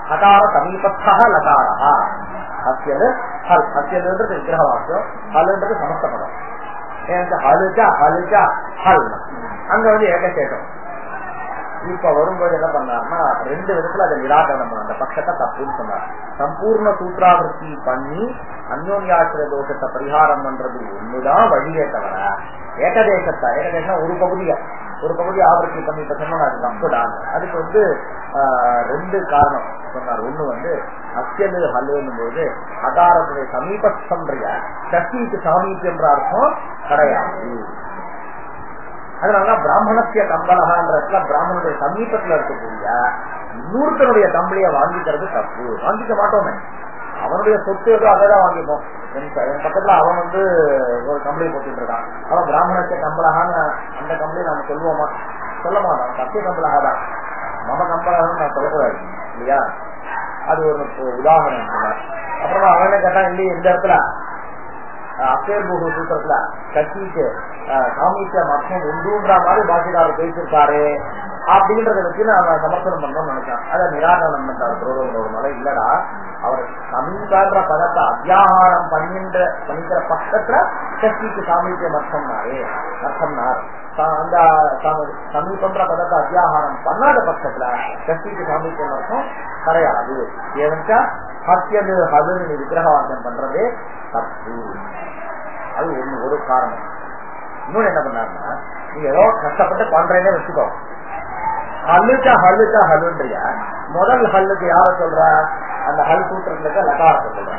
ஹகார சமீபத்தா லகாரா ஹத்யலு ஹல். அத்தியன்றது விக்கிரக வாக்கியம், ஹல்ன்றது சமஸ்த பதம். ஹலுச்சா ஹலுச்சா ஹல், அங்க ஏகசேஷம். இப்ப வரும்போது என்ன பண்ணாருன்னா ரெண்டு விதத்துல அதை நிராகரணம் பண்ண, அந்த பட்சத்தை தப்புன்னு சொன்னார். சம்பூர்ண சூத்ராவிருத்தி பண்ணி அந்யோன்யாசிர தோஷத்தை பரிகாரம் பண்றது ஒண்ணுதான் வழியே தவிர ஏகதேசத்தை, ஏகதேசம் ஒரு பகுதி ஆவர்த்தி பண்ணி இப்ப சொன்னா அது தப்புடாங்க. அதுக்கு ரெண்டு காரணம் சொன்னார். ஒண்ணு அத்தியது ஹல்லுன்னும் போது அகாரத்துடைய சமீபஸ்தம்ன்ற சக்திக்கு சாமீபியன்ற அர்த்தம் கிடையாது. அதனாலதான் பிராமணத்திய கம்பலகான்றதுல பிராமணனுடைய சமீபத்துல இருக்கக்கூடிய இன்னொருத்தனுடைய கம்பளிய வாங்கிக்கிறது தப்பு. வாங்கிக்க மாட்டோமே, அவனுடைய சொத்து ஏதோ அதான் வாங்கிப்போம். என் பக்கத்துல அவன் ஒரு கம்பளி போட்டுட்டு இருக்கான், அவன் பிராமணத்திய கம்பலகான்னு அந்த கம்பளி நாம சொல்லுவோமா? சொல்ல மாட்டோம். சத்திய கம்பலகாதான், மம கம்பலகான்னு நான் சொல்லக்கூடாது இல்லையா? அது ஒரு உதாரணம் சொன்னார். அப்புறமா அவனே கேட்டா இல்லையே இந்த இடத்துல அக்கேர்பூக சூத்திரத்துல கட்சிக்கு சாமிக்க மற்றம் ஒன்றுன்ற மாதிரி பாஷிதாரர் பேசியிருக்காரு அப்படின்றத வச்சு நான் சமர்ப்பணம் பண்றோம்னு நினைச்சேன். அதை நிராகரணம் பண்றாரு புரோதவனோட மலை. இல்லடா, அவர் சமீபன்ற பதத்தை அத்தியாகாரம் பண்ணிக்கிற பக்கத்துல கட்சிக்கு சாமிக்க மற்றம்னார். அந்த சமீபன்ற பதத்தை அத்தியாகாரம் பண்ணாத பட்சத்துல கட்சிக்கு சாமிக்க மற்றம் கிடையாது. ஏவன்ச்சா சத்தியது ஹதுன்னு விக்கிரகவாசம் பண்றதே தப்பு. அது ஒரு காரணம். இன்னொன்னு என்ன பண்ணாருன்னா, நீங்க ஏதோ கஷ்டப்பட்டு பண்றேன்னே வச்சுக்கோ, ஹல்லுச்சா ஹல்லுச்சா ஹல்லுன்றியா முதல் ஹல்லுக்கு யார சொல்ற? அந்த ஹல் சூத்திரத்துக்கு லகாரத்தை சொல்ற.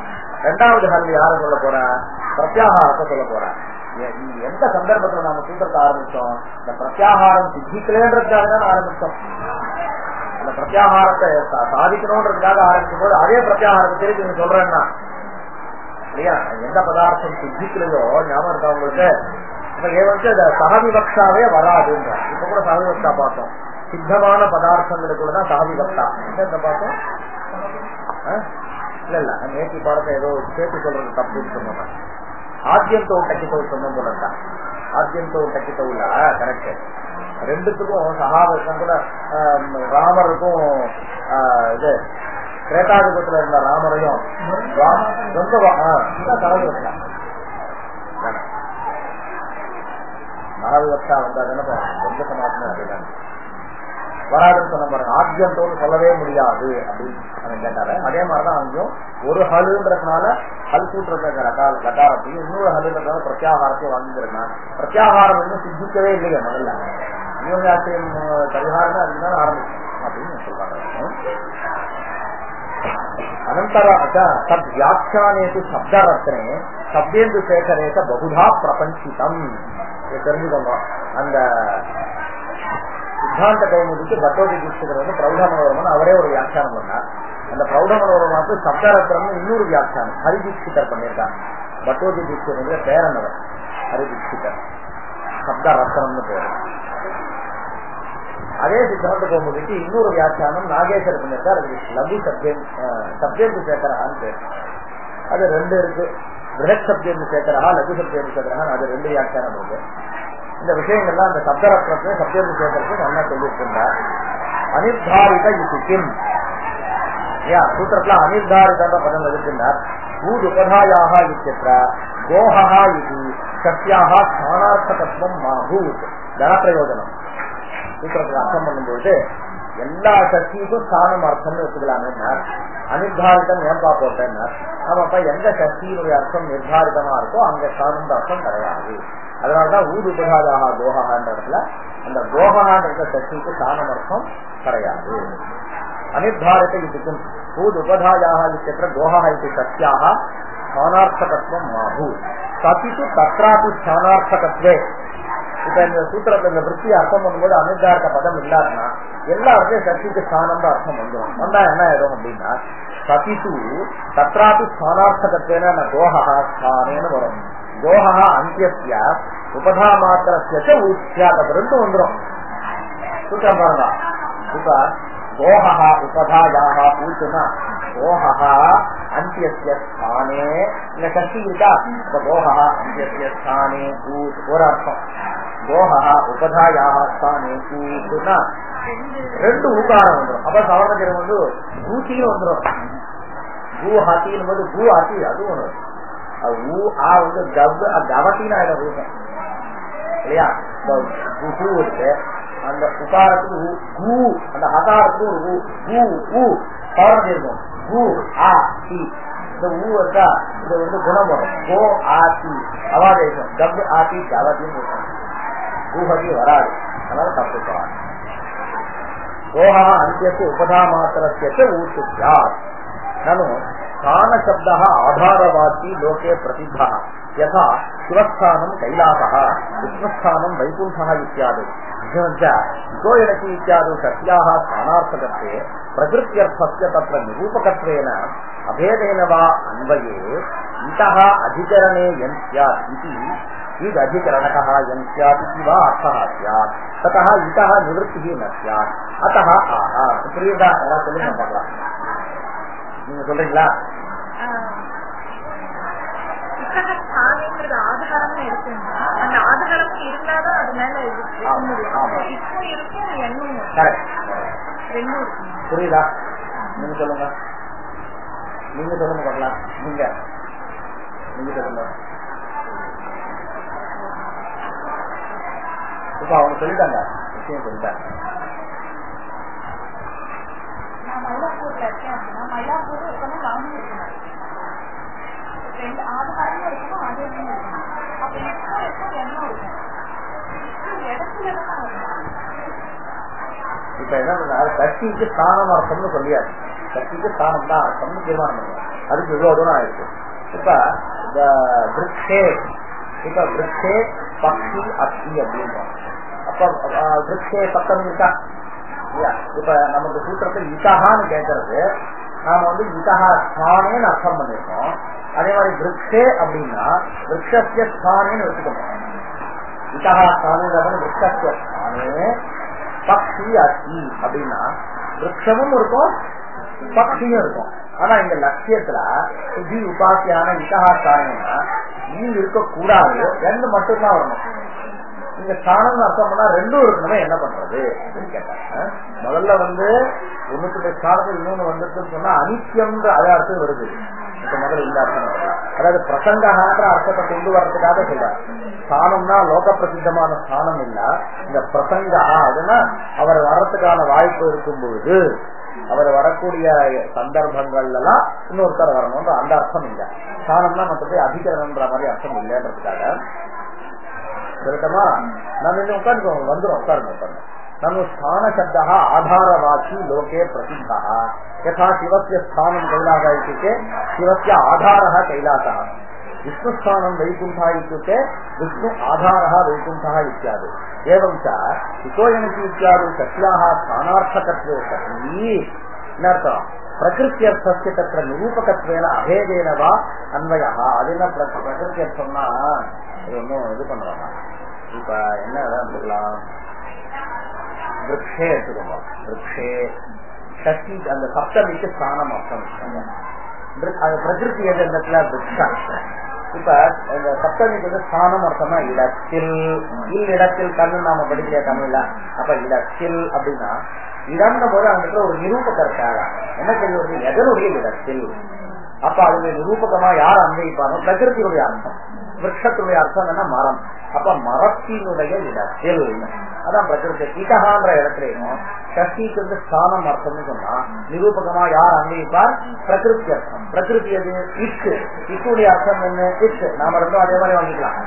ரெண்டாவது ஹல் யார சொல்ல போற? பிரத்யாகாரத்தை சொல்ல போற. எந்த சந்தர்ப்பத்துல நாம சூத்திரத்தை ஆரம்பிச்சோம்? இந்த பிரத்யாகாரம் சித்திக்கலன்றதுக்காக தான் ஆரம்பிச்சோம். அந்த பிரத்யாகாரத்தை சாதிக்கணும்ன்றதுக்காக ஆரம்பிக்கும் போது அதே பிரத்யாகாரத்தை திருப்பி நீங்க சொல்றேன்னா இல்லையா, எந்த பதார்த்தம் சித்திக்கலையோ ஞாபகம் இருக்கா உங்களுக்கு? சகவிவக்ஷாவே வராதுன்ற. இப்ப கூட சகவிவக்ஷா பார்த்தோம். சித்தமான பதார்த்தங்களுக்குள்ளதான் சகவிவக்ஷா. என்ன பார்த்தோம்? இல்ல நேற்று பாடத்தை ஏதோ சேர்த்து சொல்றது தப்புன்னு சொன்னோம். ஆத்தியந்தோ டக்கித்தோ சொன்ன போலதான். ஆத்தியந்தோ டக்கித்தோ இல்ல, கரெக்ட். ரெண்டுத்துக்கும் சகாவிருத்தம் கூட ராமருக்கும் இது கிரேட்டாதிபத்துல இருந்த ராமரையும் மகாவிவக்ஷா வந்தாதுன்னு ரொம்ப சமாசம் அப்படிதான் வராதுன்னு சொன்ன பாருங்க. ஆத்தியந்தோன்னு சொல்லவே முடியாது அப்படின்னு அவன் கேட்டாரு. அதே மாதிரிதான் அங்கேயும் ஒரு ஹலுன்றதுனால ஹல் கூட்டுறதுக்கு லகாரத்தையும் இன்னொரு ஹலுன்றதுனால பிரத்யாகாரத்தையும் வாங்கிக்கிறேன். பிரத்யாகாரம் இன்னும் சித்திக்கவே இல்லையா முதல்ல. அந்யோன்யாசியம் பரிகாரம் அதுதான் ஆரம்பிக்கும் அப்படின்னு சொல்றாங்க. அனந்தர தத் வியாக்கியானேது சப்தரத்னே சப்தேந்து சேகரேச பகுதா பிரபஞ்சிதம். தெரிஞ்சுக்கோங்க, அந்த சித்தாந்த கௌமுதிக்கு பட்டோஜி தீட்சிதர் பிரௌட மனோரமன் அவரே ஒரு வியாக்கியானம் பண்ணார். அந்த பிரௌட மனோரமாக்கு சப்தரத்னம் இன்னொரு வியாக்கியானம் ஹரிதீட்சிதர் பண்ணியிருக்கார். பட்டோஜி தீட்சிதர் பேரனவர் ஹரிதீட்சிதர், சப்தரத்னம்னு பேரு. அதே சித்தாந்த கௌமுதிக்கு இன்னொரு வியாக்கியானம் நாகேஸ்வர் பண்ணியிருக்கார். அது லகு சப்தேந்து சேகரான்னு பேர். அது ரெண்டு இருக்கு. பிருஹத் சப்தேந்து சேகரா, லகு சப்தேந்து சேகரான், அது ரெண்டு வியாக்கியானம் இருக்கு. இந்த விஷயங்கள்லாம் அந்த சப்தரத்னத்தை சப்தேந்து சேகருக்கு நல்லா சொல்லியிருக்கின்றார். அனிர்தாரித யுதிக்கும் சூத்திரத்துல அனிர்தாரித பதம் இருக்கின்றார். பூத் உபதாயாக இத்தியத்ர கோஹா இது சத்யாக ஸ்தானார்த்தகத்துவம் மாபூத் தனப்பிரயோஜனம். சூத்திரத்துல அர்த்தம் பண்ணும்போது எல்லா சக்திக்கும் ஸ்தானம் அர்த்தம்னு வச்சுக்கலாமே. அனிர்தாரிதம் ஏன்பா போட்டேன்னா, ஆமாப்பா எந்த சக்தியினுடைய அர்த்தம் நிர்தாரிதமா இருக்கோ அங்க ஸ்தானம் அர்த்தம் கிடையாது. அதனாலதான் ஊது உபதாதாக கோஹான்ற இடத்துல அந்த கோஹான்ற சக்திக்கு ஸ்தானம் அர்த்தம் கிடையாது. அனிர்தாரித இதுக்கும் ஊது உபதாயாக இத்தியத்ர கோஹா இது சத்யாக ஸ்தானார்த்தகத்துவம் மாபூ சதித்து தத்ராபி ஸ்தானார்த்தகத்வே. இப்ப இந்த சூத்திரத்துல இந்த விருத்தி அர்த்தம் பண்ணும்போது அனிர்தாரித பதம் இல்லாதுன்னா எல்லாருக்கும் சக்திக்கு ஸ்தானம் அர்த்தம் வந்துடும். வந்தா என்ன ஆயிடும் அப்படின்னா சதித்து தத்ராபி ஸ்தானார்த்தகத்வேன கோஹா ஸ்தானேன்னு வரும். கோஹா அந்திய உபதா மாத்திரஸ்ய ஊச்சியாக ரெண்டும் வந்துடும். சூத்திரம் பாருங்க. இப்ப கோஹா உபதாயாக ஊச்சுனா கோஹா அந்திய ஸ்தானே இந்த சக்தி இருக்கா. இப்ப கோஹா அந்திய ஸ்தானே ஊத் ஒரு அர்த்தம். கோஹா உபதாயாக ஸ்தானே ஊத்துனா ரெண்டு ஊகாரம் வந்துடும். அப்ப சவர்ணகிரம் ஊத்தியும் வந்துடும். பூ ஹாத்தின் போது பூ ஹாத்தி அது ஒண்ணு ஊ ஆ வந்து கவத்தின்னு ஆயிடும் இருக்கும் இல்லையா? பூ இருக்கு, அந்த உகாரத்துக்கு பூ, அந்த ஹகாரத்துக்கு ஒரு பூ பூ பவர்ந்து இருக்கும். பூ ஆ தி இந்த ஊ இருக்கா, இது வந்து குணம் வரும். கோ ஆத்தி அவாத இருக்கும். கப் ஆத்தி கவத்தின்னு இருக்கும். பூஹதி வராது, அதனால தப்பு போவாங்க. கோஹா அந்தியத்து உபதா மாத்திரத்திய ஊசுத்யா நனு ஸ்தான சப்தா ஆதாரவாச்சி லோகே பிரசித்தா யதா சிவஸ்தானம் கைலாசः விஷ்ணுஸ்தானம் வைகுண்டः இத்யாதி கோயணசி இத்யாதி சத்யாः ஸ்தானார்த்தகत्वे பிரகிருத்யர்த்தஸ்ய தத்ர நிரூபகத்வேன அபேதேன வா அன்வயே இதः அதிகரணே யன் ஸ்யாத் இதி ईद अधिकरणकः यन् स्यात् इति वा अर्थः स्यात् ततः इतः निवृत्तिः न स्यात् अतः आहा புரியுதா? எல்லாம் சொல்லுங்க பார்க்கலாம். நீங்க சொல்றீங்களா? ஆதாரம் இருக்குன்னா அந்த ஆதாரம் இருந்தாதான் அது மேல புரியுதா? நீங்க சொல்லுங்க, நீங்க சொல்லுங்க பார்க்கலாம். நீங்க சொல்லுங்க. இப்ப அவங்க சொல்லிட்டாங்க, விஷயம் சொல்லிட்டாங்க. நான் மயிலாப்பூர்ல இருக்கேன் அப்படின்னா மயிலாப்பூர் இருக்கணும், வாங்கி இருக்கணும், ரெண்டு ஆதாரமும் இருக்கணும், அதுவும் இருக்கணும். அப்ப இப்போ இருக்கும் எண்ணம் இருக்கும், இடத்துல தான் இருக்கணும். இப்ப என்ன பண்ணாரு, கட்சிக்கு ஸ்தானம் அர்த்தம்னு சொல்லியாரு. கட்சிக்கு ஸ்தானம் தான் அர்த்தம்னு தீர்மானம் பண்ணுவோம். அதுக்கு இவ்வளவு தூரம் ஆயிருக்கு. இப்ப இந்த விருட்சே, இப்ப விருட்சே பக்ஷி அஸ்தி அப்படின்றோம். அப்ப விருட்சே பக்கம் இருக்கா இல்லையா? இப்ப நமக்கு சூத்திரத்தில் இசகான்னு கேட்கறது, நாம வந்து இசகா ஸ்தானேன்னு அர்த்தம் பண்ணிருக்கோம். அதே மாதிரி விருட்சே அப்படின்னா விருட்சஸ்ய ஸ்தானேன்னு வச்சுக்கணும். இசகா ஸ்தானம் விருட்சஸ்ய ஸ்தானே பக்ஷி அஸ்தி அப்படின்னா விருட்சமும் இருக்கும் பக்ஷியும் இருக்கும். ஆனா இந்த லட்சியத்துல சுதி உபாசியான இசகா ஸ்தானம்னா நீ இருக்கக்கூடாது, ரெண்டு மட்டும்தான் வரணும். இங்க ஸ்தானம் அர்த்தம் பண்ணா ரெண்டும் இருக்கணுமே, என்ன பண்றது அப்படின்னு கேட்டாங்க. முதல்ல வந்து ஒண்ணுக்கு ஸ்தானத்தில் இன்னொன்னு வந்துருக்குன்னு சொன்னா அனித்தியம்ன்ற அதே அர்த்தம் வருது. இப்ப முதல்ல இந்த அர்த்தம், அதாவது பிரசங்கன்ற அர்த்தத்தை கொண்டு வர்றதுக்காக சொல்றாரு. ஸ்தானம்னா லோக பிரசித்தமான ஸ்தானம் இல்ல, இந்த பிரசங்கா அதுன்னா அவர் வர்றதுக்கான வாய்ப்பு இருக்கும் பொழுது, அவர் வரக்கூடிய சந்தர்ப்பங்கள்ல எல்லாம் இன்னொருத்தர் வரணும்ன்ற அந்த அர்த்தம் இல்ல. ஸ்தானம்னா மற்றபடி அதிகரணம்ன்ற மாதிரி அர்த்தம் இல்லைன்றதுக்காக சொல்லட்டமா. நம்ம இன்னும் உட்காந்துக்கோங்க, வந்துடும், உட்காருங்க. நம்ம ஸ்தான சப்தா ஆதாரவாச்சி லோகே பிரசித்தா யதா சிவஸ்ய ஸ்தானம் கைலாச இत्युक्ते சிவஸ்ய ஆதாரः கைலாசः, விஷ்ணுஸ்தானம் வைகுண்டः इत्युक्ते विष्णु आधारः वैकुण्ठः इत्यादि. एवं च हितोयनति इत्यादि सत्याः स्थानार्थकत्वे सति नर्थम् प्रकृत्यर्थस्य तत्र निरूपकत्वेन अभेदेन वा अन्वयः. அதுனா பிரகிருத்தியர்த்தம்னா இது ஒன்றும் இது பண்ணுவாங்க. இப்ப என்ன எடுத்துக்கலாம், விருட்சே எடுத்துக்கோங்க. விருட்சே சக்தி அந்த சப்தமிக்கு ஸ்தானம் அர்த்தம். அது பிரகிருதி எந்த இடத்துல விருட்சம். இப்ப இந்த சப்தமிக்கு வந்து ஸ்தானம் அர்த்தம்னா இடத்தில். இடத்தில் கண்ணு நாம படிக்கலையா தமிழ்ல? அப்ப இடத்தில் அப்படின்னா இடம்ன்ற போது அங்க ஒரு நிரூபகம் இருக்காங்க. என்ன சொல்லுவது, எதனுடைய இடத்தில். அப்ப அதுல நிரூபகமா யார் அன்வயிப்பாங்க? பிரகிருத்தினுடைய அர்த்தம். விருட்சத்துடைய அர்த்தம் என்ன, மரம். அப்ப மரத்தினுடைய இடத்தில், அதான் பிரகிருதி. இட்டகான்ற இடத்துலயும் சக்திக்கு வந்து ஸ்தானம் அர்த்தம்னு சொன்னா நிரூபகமா யார் அன்வயிப்பார்? பிரகிருதி அர்த்தம். பிரகிருதி அது இக்கு. இக்குடைய அர்த்தம் என்ன? இக்கு. நாம ரெண்டும் அதே மாதிரி வாங்கிக்கலாம்.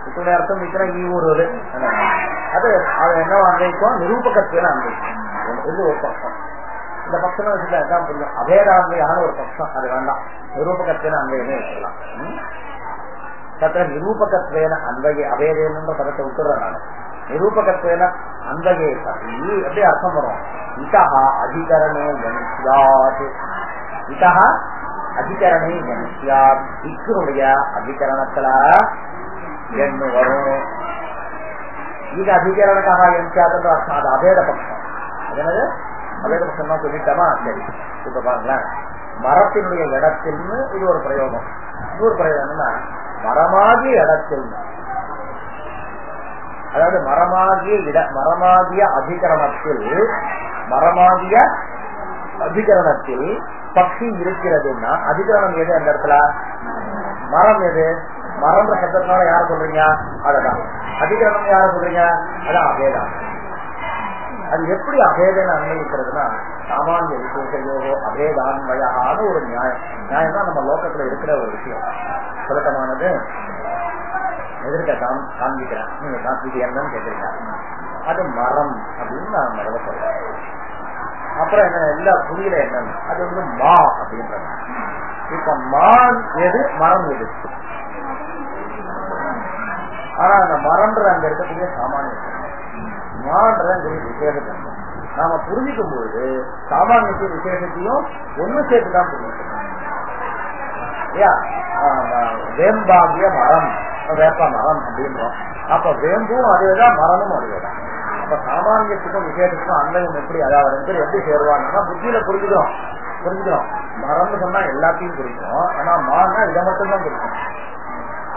இக்குடைய அர்த்தம் இக்கிற ஊர் அது அது என்ன அன்வயிக்கும்? நிரூபகத்தில அன்வயிக்கும். இது ஒரு பக்கம். இந்த பக்கம் வச்சுதான் புரியும். அபேதான்மையான ஒரு பக்கம், அது வேண்டாம். நிரூபகத்தின அன்வயமே வச்சுக்கலாம். தத்திர நிரூபகத்வேன அன்வயே அபேதேன்ற பதத்தை விட்டுறேன் நான். நிரூபகத்வேன அன்வயே சதி எப்படி அர்த்தம் வரும்? இதஹ அதிகரணே ஜனிஸ்யாத். இதஹ அதிகரணே ஜனிஸ்யாத். இக்குடைய அதிகரணத்துல என்ன வரும்? இது அதிகரணக்காக என்சாத்ன்ற அர்த்தம். அது அபேத பட்சம். அது என்னது? அபேத பட்சம் தான் சொல்லிட்டோமா? சரி. இப்ப பாருங்களேன், மரத்தினுடைய இடத்தில்னு இது ஒரு பிரயோகம். இன்னொரு பிரயோகம் என்னன்னா மரமாகிய இடத்தில், அதாவது மரமாகிய அதிகரணத்தில் பக்ஷி இருக்கிறதுன்னா அதிகரணம் எது அந்த இடத்துல? மரம் எது? மரம்ன்ற சப்தத்தினால யார சொல்றீங்க? அததான். அதிகரணம் யார சொல்றீங்க? அதான் அபேதம். அது எப்படி அபேதன்னு அன்வயிக்கிறதுனா சாமானிய விசேஷயோகோ அபேதான்மயான ஒரு நியாயம். நியாயம் தான் நம்ம லோகத்துல இருக்கிற ஒரு விஷயம். சுலகமானது எதிர்க்க காண்பிக்கிறேன். நீங்க காண்பிக்க என்னன்னு கேக்குறீங்க. அது மரம் அப்படின்னு நான் முதல்ல சொல்றேன். அப்புறம் என்ன எல்லா புரியல என்னன்னு அது வந்து மா அப்படின்றது. இப்ப மான் எது, மரம் எது? ஆனா அந்த மரம்ன்ற அங்க இருக்கக்கூடிய சாமானிய மான்ற விசேஷம் நாம புரிஞ்சுக்கும் பொழுது சாமானியத்தையும் விசேஷத்தையும் ஒண்ணு சேர்த்துதான் புரிஞ்சுக்கணும். வேம்பாகிய மரம், வேப்ப மரம் அப்படின்றோம். அப்ப வேம்பும் அதேதான், மரமும் அதேதான். அப்ப சாமானியத்துக்கும் விசேஷத்துக்கும் அன்வயம் எப்படி, அதாவது எப்படி சேருவாங்கன்னா புத்தியில புரிஞ்சுக்கிறோம். மரம்னு சொன்னா எல்லாத்தையும் குறிக்கும், ஆனா மான்னா இதை மட்டும்தான் குறிக்கும்.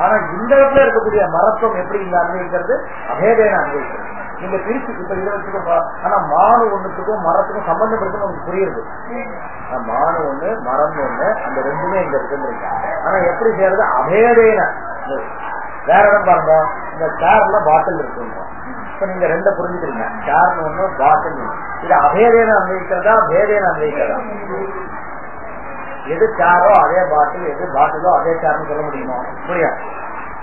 ஆனா இந்த இடத்துல இருக்கக்கூடிய மரத்துவம் எப்படி இங்க அன்வயிக்கிறது? அபேதேன அன்வயிக்கிறது. நீங்க பிரிச்சு இப்ப இதை வச்சுக்கோங்க. ஆனா மானு ஒண்ணுத்துக்கும் மரத்துக்கும் சம்பந்தம் இருக்குன்னு உங்களுக்கு புரியுது. மானு ஒண்ணு, மரம் ஒண்ணு, அந்த ரெண்டுமே இங்க இருக்குன்னு. ஆனா எப்படி செய்யறது? அபேதேன. வேற இடம் பாருங்க, இந்த சேர்ல பாட்டில் இருக்குன்றோம். இப்ப நீங்க ரெண்ட புரிஞ்சுக்கிறீங்க, சேர்னு ஒண்ணு, பாட்டில். இது அபேதேன அன்வயிக்கிறதா, பேதேன அன்வயிக்கிறதா? எது சேரோ அதே பாட்டில், எது பாட்டிலோ அதே சேர்னு சொல்ல முடியுமோ? முடியாது.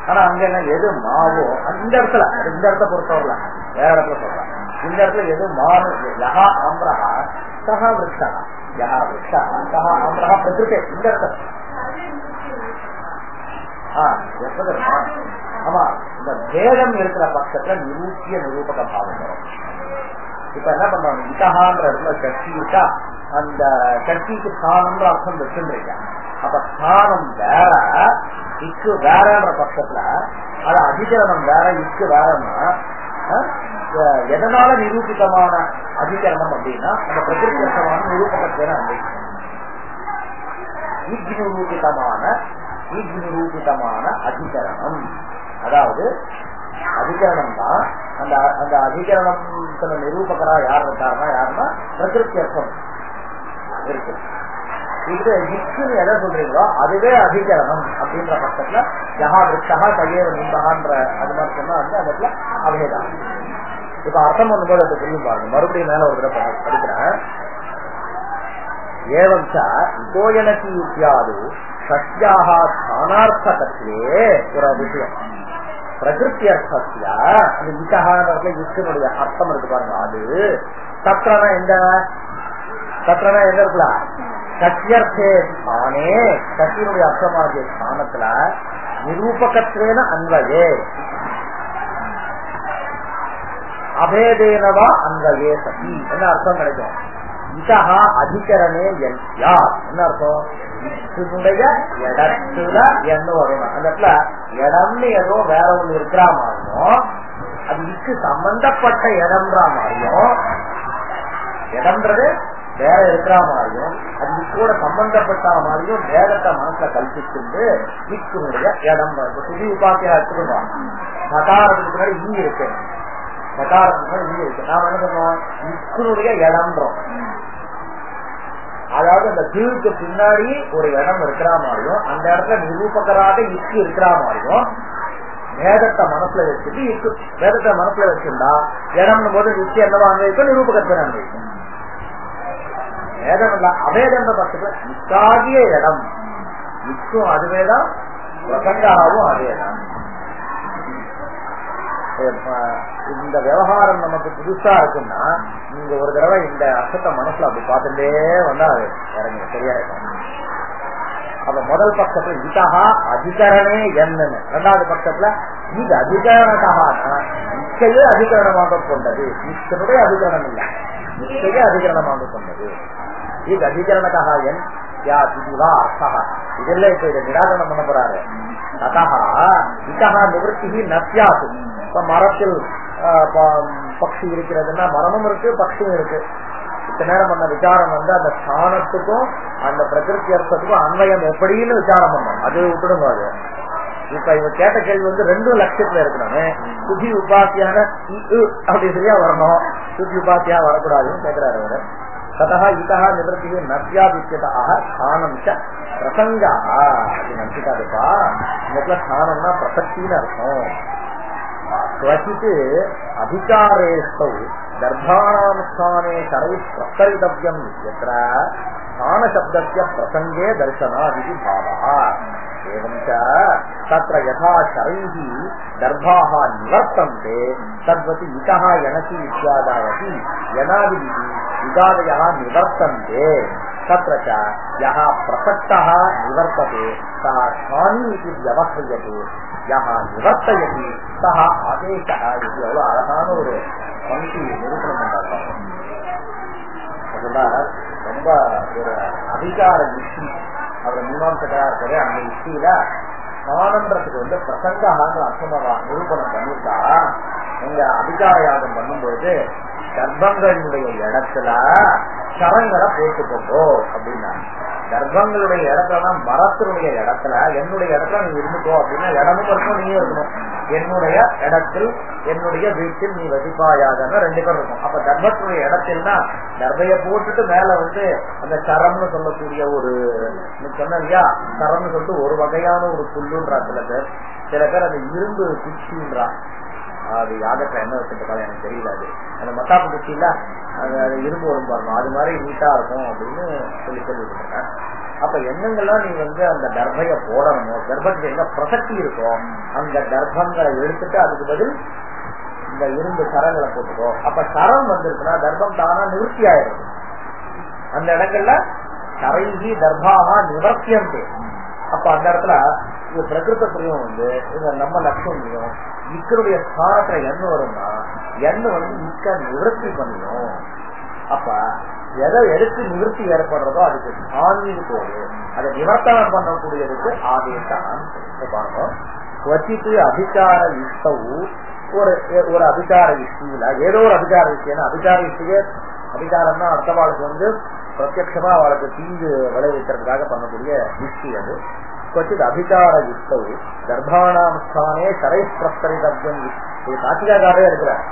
ஆனா அங்க என்ன, எது மாவோ இந்த இடத்துல, இந்த இடத்த பொறுத்தவரல வேற இடத்துல சொல்றேன். இந்த இடத்துல எது மாவு, யஹா ஆம்பிரஹா சஹா விருட்சா, யஹா விருட்சா சஹா ஆம்பிரஹா பிரகிருதே. இந்த இடத்துல ஆமா, இந்த பேதம் இருக்கிற பட்சத்துல நிரூபிய நிரூபக பாவம் வரும். இப்ப என்ன பண்றாங்க, இத்தகான்ற இடத்துல சக்தி இருக்கா, அந்த சக்திக்கு ஸ்தானம்ன்ற அர்த்தம் வச்சுருக்கா. அப்ப ஸ்தானம் வேற, இக்கு வேறன்ற பட்சத்துல அது அதிகரணம் வேற, இக்கு வேறன்னா எதனால நிரூபிதமான அதிகரணம் அப்படின்னா அந்த பிரகிருத்தமான நிரூபகத்தை நிரூபிதமான அதிகரணம். அதாவது அதிகரணம் தான். அந்த அதிகரணம் நிரூபகரா யார் இருக்காருன்னா யாருன்னா பிரகிருத்தி அர்த்தம் இருக்கு. இது இக்குன்னு எதை சொல்றீங்களோ அதுவே அதிகரணம் அப்படின்ற பட்சத்துல யஹா விருட்சா கையேவ நிம்பகான்ற அது மாதிரி சொன்னா வந்து அந்த இடத்துல அபேதம். இப்ப அர்த்தம் பண்ணும்போது அது புரியும் பாருங்க. மறுபடியும் மேல ஒரு தடவை படிக்கிறேன். ஏவஞ்சா கோயனதி யுக்யாது சத்யாக ஸ்தானார்த்தகத்திலே ஒரு விஷயம் பிரகிருத்தி அர்த்தத்தில அந்த இத்தகான யுக்தினுடைய அர்த்தம் இருக்கு பாருங்க. அது தத்ரனா எந்த இருக்கலாம் சத்தியர்த்தே ஸ்தானே, சத்தியனுடைய அர்த்தமாகிய ஸ்தானத்துல நிரூபகத்வேன அன்வயே அபேதேனவா அன்வயே சதி. என்ன அர்த்தம் கிடைக்கும்? இதஹா அதிகரணே யா என்ன அர்த்தம்? இதனுடைய இடத்துல என்ன வரணும், அந்த இடத்துல இடம்னு ஏதோ வேற ஒண்ணு இருக்கிற மாதிரியும், அது இதுக்கு சம்பந்தப்பட்ட இடம்ன்ற மாதிரியும், இடம்ன்றது வேற இருக்கிற மாதிரியும், அது கூட சம்பந்தப்பட்ட மாதிரியும் வேதத்தை மனசுல கல்பிச்சுட்டு இக்குனுடைய இடம் சுதி உபாத்தியா எடுத்துக்கணும். சகாரத்துக்கு முன்னாடி ஈ இருக்கு, சகாரத்துக்கு முன்னாடி ஈ இருக்கு. நாம என்ன பண்ணுவோம், இக்குனுடைய இடம்ன்றோம். அதாவது அந்த தீவுக்கு பின்னாடி ஒரு இடம் இருக்கிற மாதிரியும், அந்த இடத்துல நிரூபகராக இக்கு இருக்கிற மாதிரியும் வேதத்தை மனசுல வச்சுட்டு இக்கு வேதத்தை மனசுல வச்சிருந்தா இடம்னு போது இக்கு என்னவா அன்வைக்கும், நிரூபகத்தை அன்வைக்கும். வேதம் இல்ல அவேதம் பட்சத்துல இக்காகிய இடம் இக்கும் அதுவேதான், பிரசங்காவும் அதேதான். இந்த விவகாரம் நமக்கு புதுசா இருக்குன்னா நீங்க ஒரு தடவை இந்த அர்த்தத்தை மனசுல அப்படி பார்த்துட்டே வந்தா அது இறங்க சரியா இருக்கும். அப்ப முதல் பட்சத்துல இதஹா அதிகரணே என்னன்னு, இரண்டாவது பட்சத்துல இது அதிகரணக்கான இச்சையே அதிகரணமாக கொண்டது, இச்சனுடைய அதிகரணம் இல்ல, இச்சையே அதிகரணமாக கொண்டது. இது அதிகரணக்காக என் யா இதுவா அர்த்தா இதெல்லாம் இப்ப இதை நிராகரணம் பண்ண போறாரு. ததா இதஹா நிவர்த்தி நத்தியாது. இப்ப மரத்தில் பக்ஷி இருக்கிறதுன்னா மரமும் இருக்கு பக்ஷியும் இருக்கு. இத்தனை நேரம் பண்ண விசாரம் வந்து அந்த ஸ்தானத்துக்கும் அந்த பிரகிருதி அர்த்தத்துக்கும் அன்வயம் எப்படின்னு விசாரம் பண்ணோம், அது விட்டுடுங்க. அது இப்ப இவங்க கேட்ட கேள்வி வந்து ரெண்டும் லட்சத்துல இருக்கணுமே, சுதி உபாத்தியான அப்படி சரியா வரணும், சுதி உபாத்தியா வரக்கூடாதுன்னு கேட்கிறாரு அவரு. ததா இதா நிவர்த்தியே நத்தியாதித்யதாக ஸ்தானம் பிரசங்கா அது நினைச்சுக்காதுப்பா. இந்த இடத்துல ஸ்தானம்னா பிரசக்தின்னு அர்த்தம். क्वचित् अधिकारेष्टौ दर्भाणां स्थाने शरैः प्रस्तरितव्यम् इत्यत्र स्थानशब्दस्य प्रसङ्गे दर्शनादिति भावः। एवं च तत्र यथा शरैः दर्भाः निवर्तन्ते तद्वत् इतः यणसि इत्यादावपि यनादिभिः युगादयः निवर्तन्ते तत्र च यः प्रसक्तः निवर्तते सः स्थानी इति व्यवह्रियते, यः निवर्तयति सः आदेशः इति எவ்வளவு அழகான ஒரு பங்கி நிரூபணம் பண்றாங்க. ரொம்ப ஒரு அதிகார யுக்தி அவர் மீமாம்சகரா இருக்கிற அந்த யுக்தியில ஸ்தானன்றதுக்கு பிரசங்கான அர்த்தமாக நிரூபணம் பண்ணிட்டா எங்க அதிகார யாகம் பண்ணும்போது கர்ப்பங்களுடைய இடத்துல சரங்களை போட்டுக்கொண்டோ அப்படின்னா, கர்ப்பங்களுடைய இடத்துல மரத்தினுடைய இடத்துல என்னுடைய இடத்துல நீ இருந்துக்கோ அப்படின்னா இடமும் இருக்கும் நீயும் இருக்கணும். என்னுடைய இடத்தில் என்னுடைய வீட்டில் நீ வசிப்பாயாகன்னா 2 பேர் இருக்கும். அப்ப கர்ப்பத்துடைய இடத்தில்னா கர்ப்பைய போட்டுட்டு மேல அந்த சரம்னு சொல்லக்கூடிய ஒரு சொன்ன இல்லையா, சரம்னு சொல்லிட்டு ஒரு வகையான ஒரு புல்லுன்றா சில பேர் அந்த இரும்பு குச்சின்றா. அது யாகத்தை என்ன வச்சுருக்காங்க எனக்கு தெரியல. அது அந்த மத்தாப்பு குச்சியில அது இரும்பு வரும் பாருங்க, அது மாதிரி நீட்டா இருக்கும் அப்படின்னு சொல்லிட்டு. அப்ப என்னங்கெல்லாம் நீ அந்த கர்ப்பைய போடணுமோ, கர்ப்பத்துக்கு எங்க பிரசக்தி இருக்கோ அந்த கர்ப்பங்களை எடுத்துட்டு அதுக்கு பதில் இந்த இரும்பு சரங்களை போட்டுக்கோ. அப்ப சரம் வந்திருக்குன்னா கர்ப்பம் தானா நிவர்த்தி ஆயிடும். அந்த இடங்கள்ல சரைகி தர்பாகா நிவர்த்தியம். அப்ப அந்த இடத்துல இது பிரகிருத்தையும் நம்ம லட்சணியும் இக்கருடைய ஸ்தானத்துல என்ன வரும்னா என்ன இக்க நிவர்த்தி பண்ணிடும். அப்ப எதை எடுத்து நிவர்த்தி ஏற்படுறதோ அதுக்கு ஸ்தானின்னு போது அதை நிவர்த்தனம் பண்ணக்கூடியதுக்கு ஆதேசம். பாருங்க, வச்சிட்டு அதிகார யுக்தவும் ஒரு அதிகார யுக்தியில ஏதோ ஒரு அதிகார யுக்தினா அதிகார யுக்தியே அதிகாரம்னா அர்த்தவாளுக்கு பிரத்யட்சமா அவளுக்கு தீங்கு விளைவிக்கிறதுக்காக பண்ணக்கூடிய யுக்தி அது. क्वचित् अधिकार युक्तौ गर्भाणां स्थाने शरैः प्रस्तरितव्यम्. இது காட்சிகாரே இருக்கிறார்,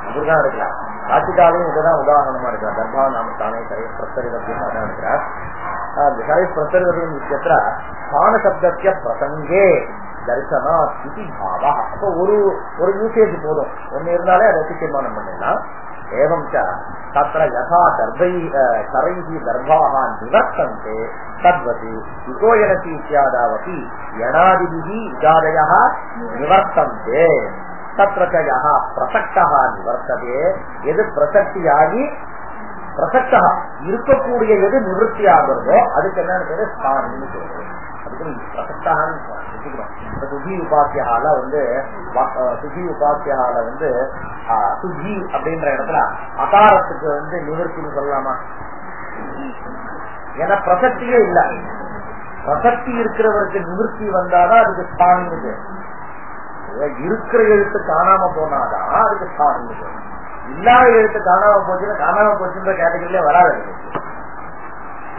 இவர்தான் இருக்கிறார். காட்சிகாலையும் இதுதான் உதாரணமா இருக்கிறார். கர்ப்பாணாம் ஸ்தானே शरैः प्रस्तरितव्यम् அதான் இருக்கிறார். शरैः प्रस्तरितव्यम् इत्यत्र स्थानशब्दस्य प्रसङ्गे दर्शनात् इति भावः. அப்போ ஒரு யூசேஜ் போதும், ஒன்னு இருந்தாலே அதை தீர்மானம் பண்ணிடலாம். एवं च तत्र यथा शरैः दर्भाः निवर्तन्ते तद्वत् इको यणसि इत्यादावपि यणादिभिः युगादयः निवर्तन्ते तत्र च यः प्रसक्तः निवर्तते यद् प्रसक्तियागि प्रसक्तः இருக்கக்கூடிய எது நிவர்த்தி ஆகிறதோ அதுக்கு என்ன பேரு ஸ்தானின்னு சொல்றது. அதுக்கு பிரசக்தான்னு சுஜி உபாசியால சுஜி உபாசியால சுஜி அப்படின்ற இடத்துல அகாரத்துக்கு நிவர்த்தின்னு சொல்லலாமா? ஏன்னா பிரசக்தியே இல்ல. பிரசக்தி இருக்கிறவருக்கு நிவர்த்தி வந்தாதான் அதுக்கு ஸ்தானின்னு. இருக்கிற எழுத்து காணாம போனாதான் அதுக்கு ஸ்தானின்னு. இல்லாத எழுத்து காணாம போச்சுன்ற கேட்டகரியில வராது.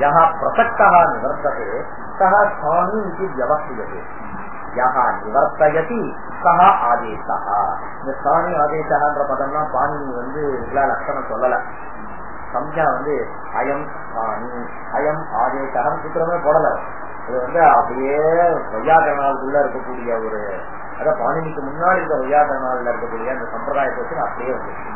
யஹா பிரசக்தஹ நிவர்த்ததே சஹ ஸ்தானி இதி வியவஸ்தியதே. யஹா நிவர்த்தயதி சஹ ஆதேசஹ. இந்த ஸ்தானி ஆதேசஹன்ற பதம்னா பாணினி எல்லா லட்சணம் சொல்லல. சம்ஜா அயம் ஸ்தானி அயம் ஆதேசஹம் சூத்திரமே போடல. இது அப்படியே வையாகரணாளுக்குள்ள இருக்கக்கூடிய ஒரு அத பாணினிக்கு முன்னாடி இருக்க வையாகரணால இருக்கக்கூடிய அந்த சம்பிரதாயத்தை அப்படியே வந்துருக்கு.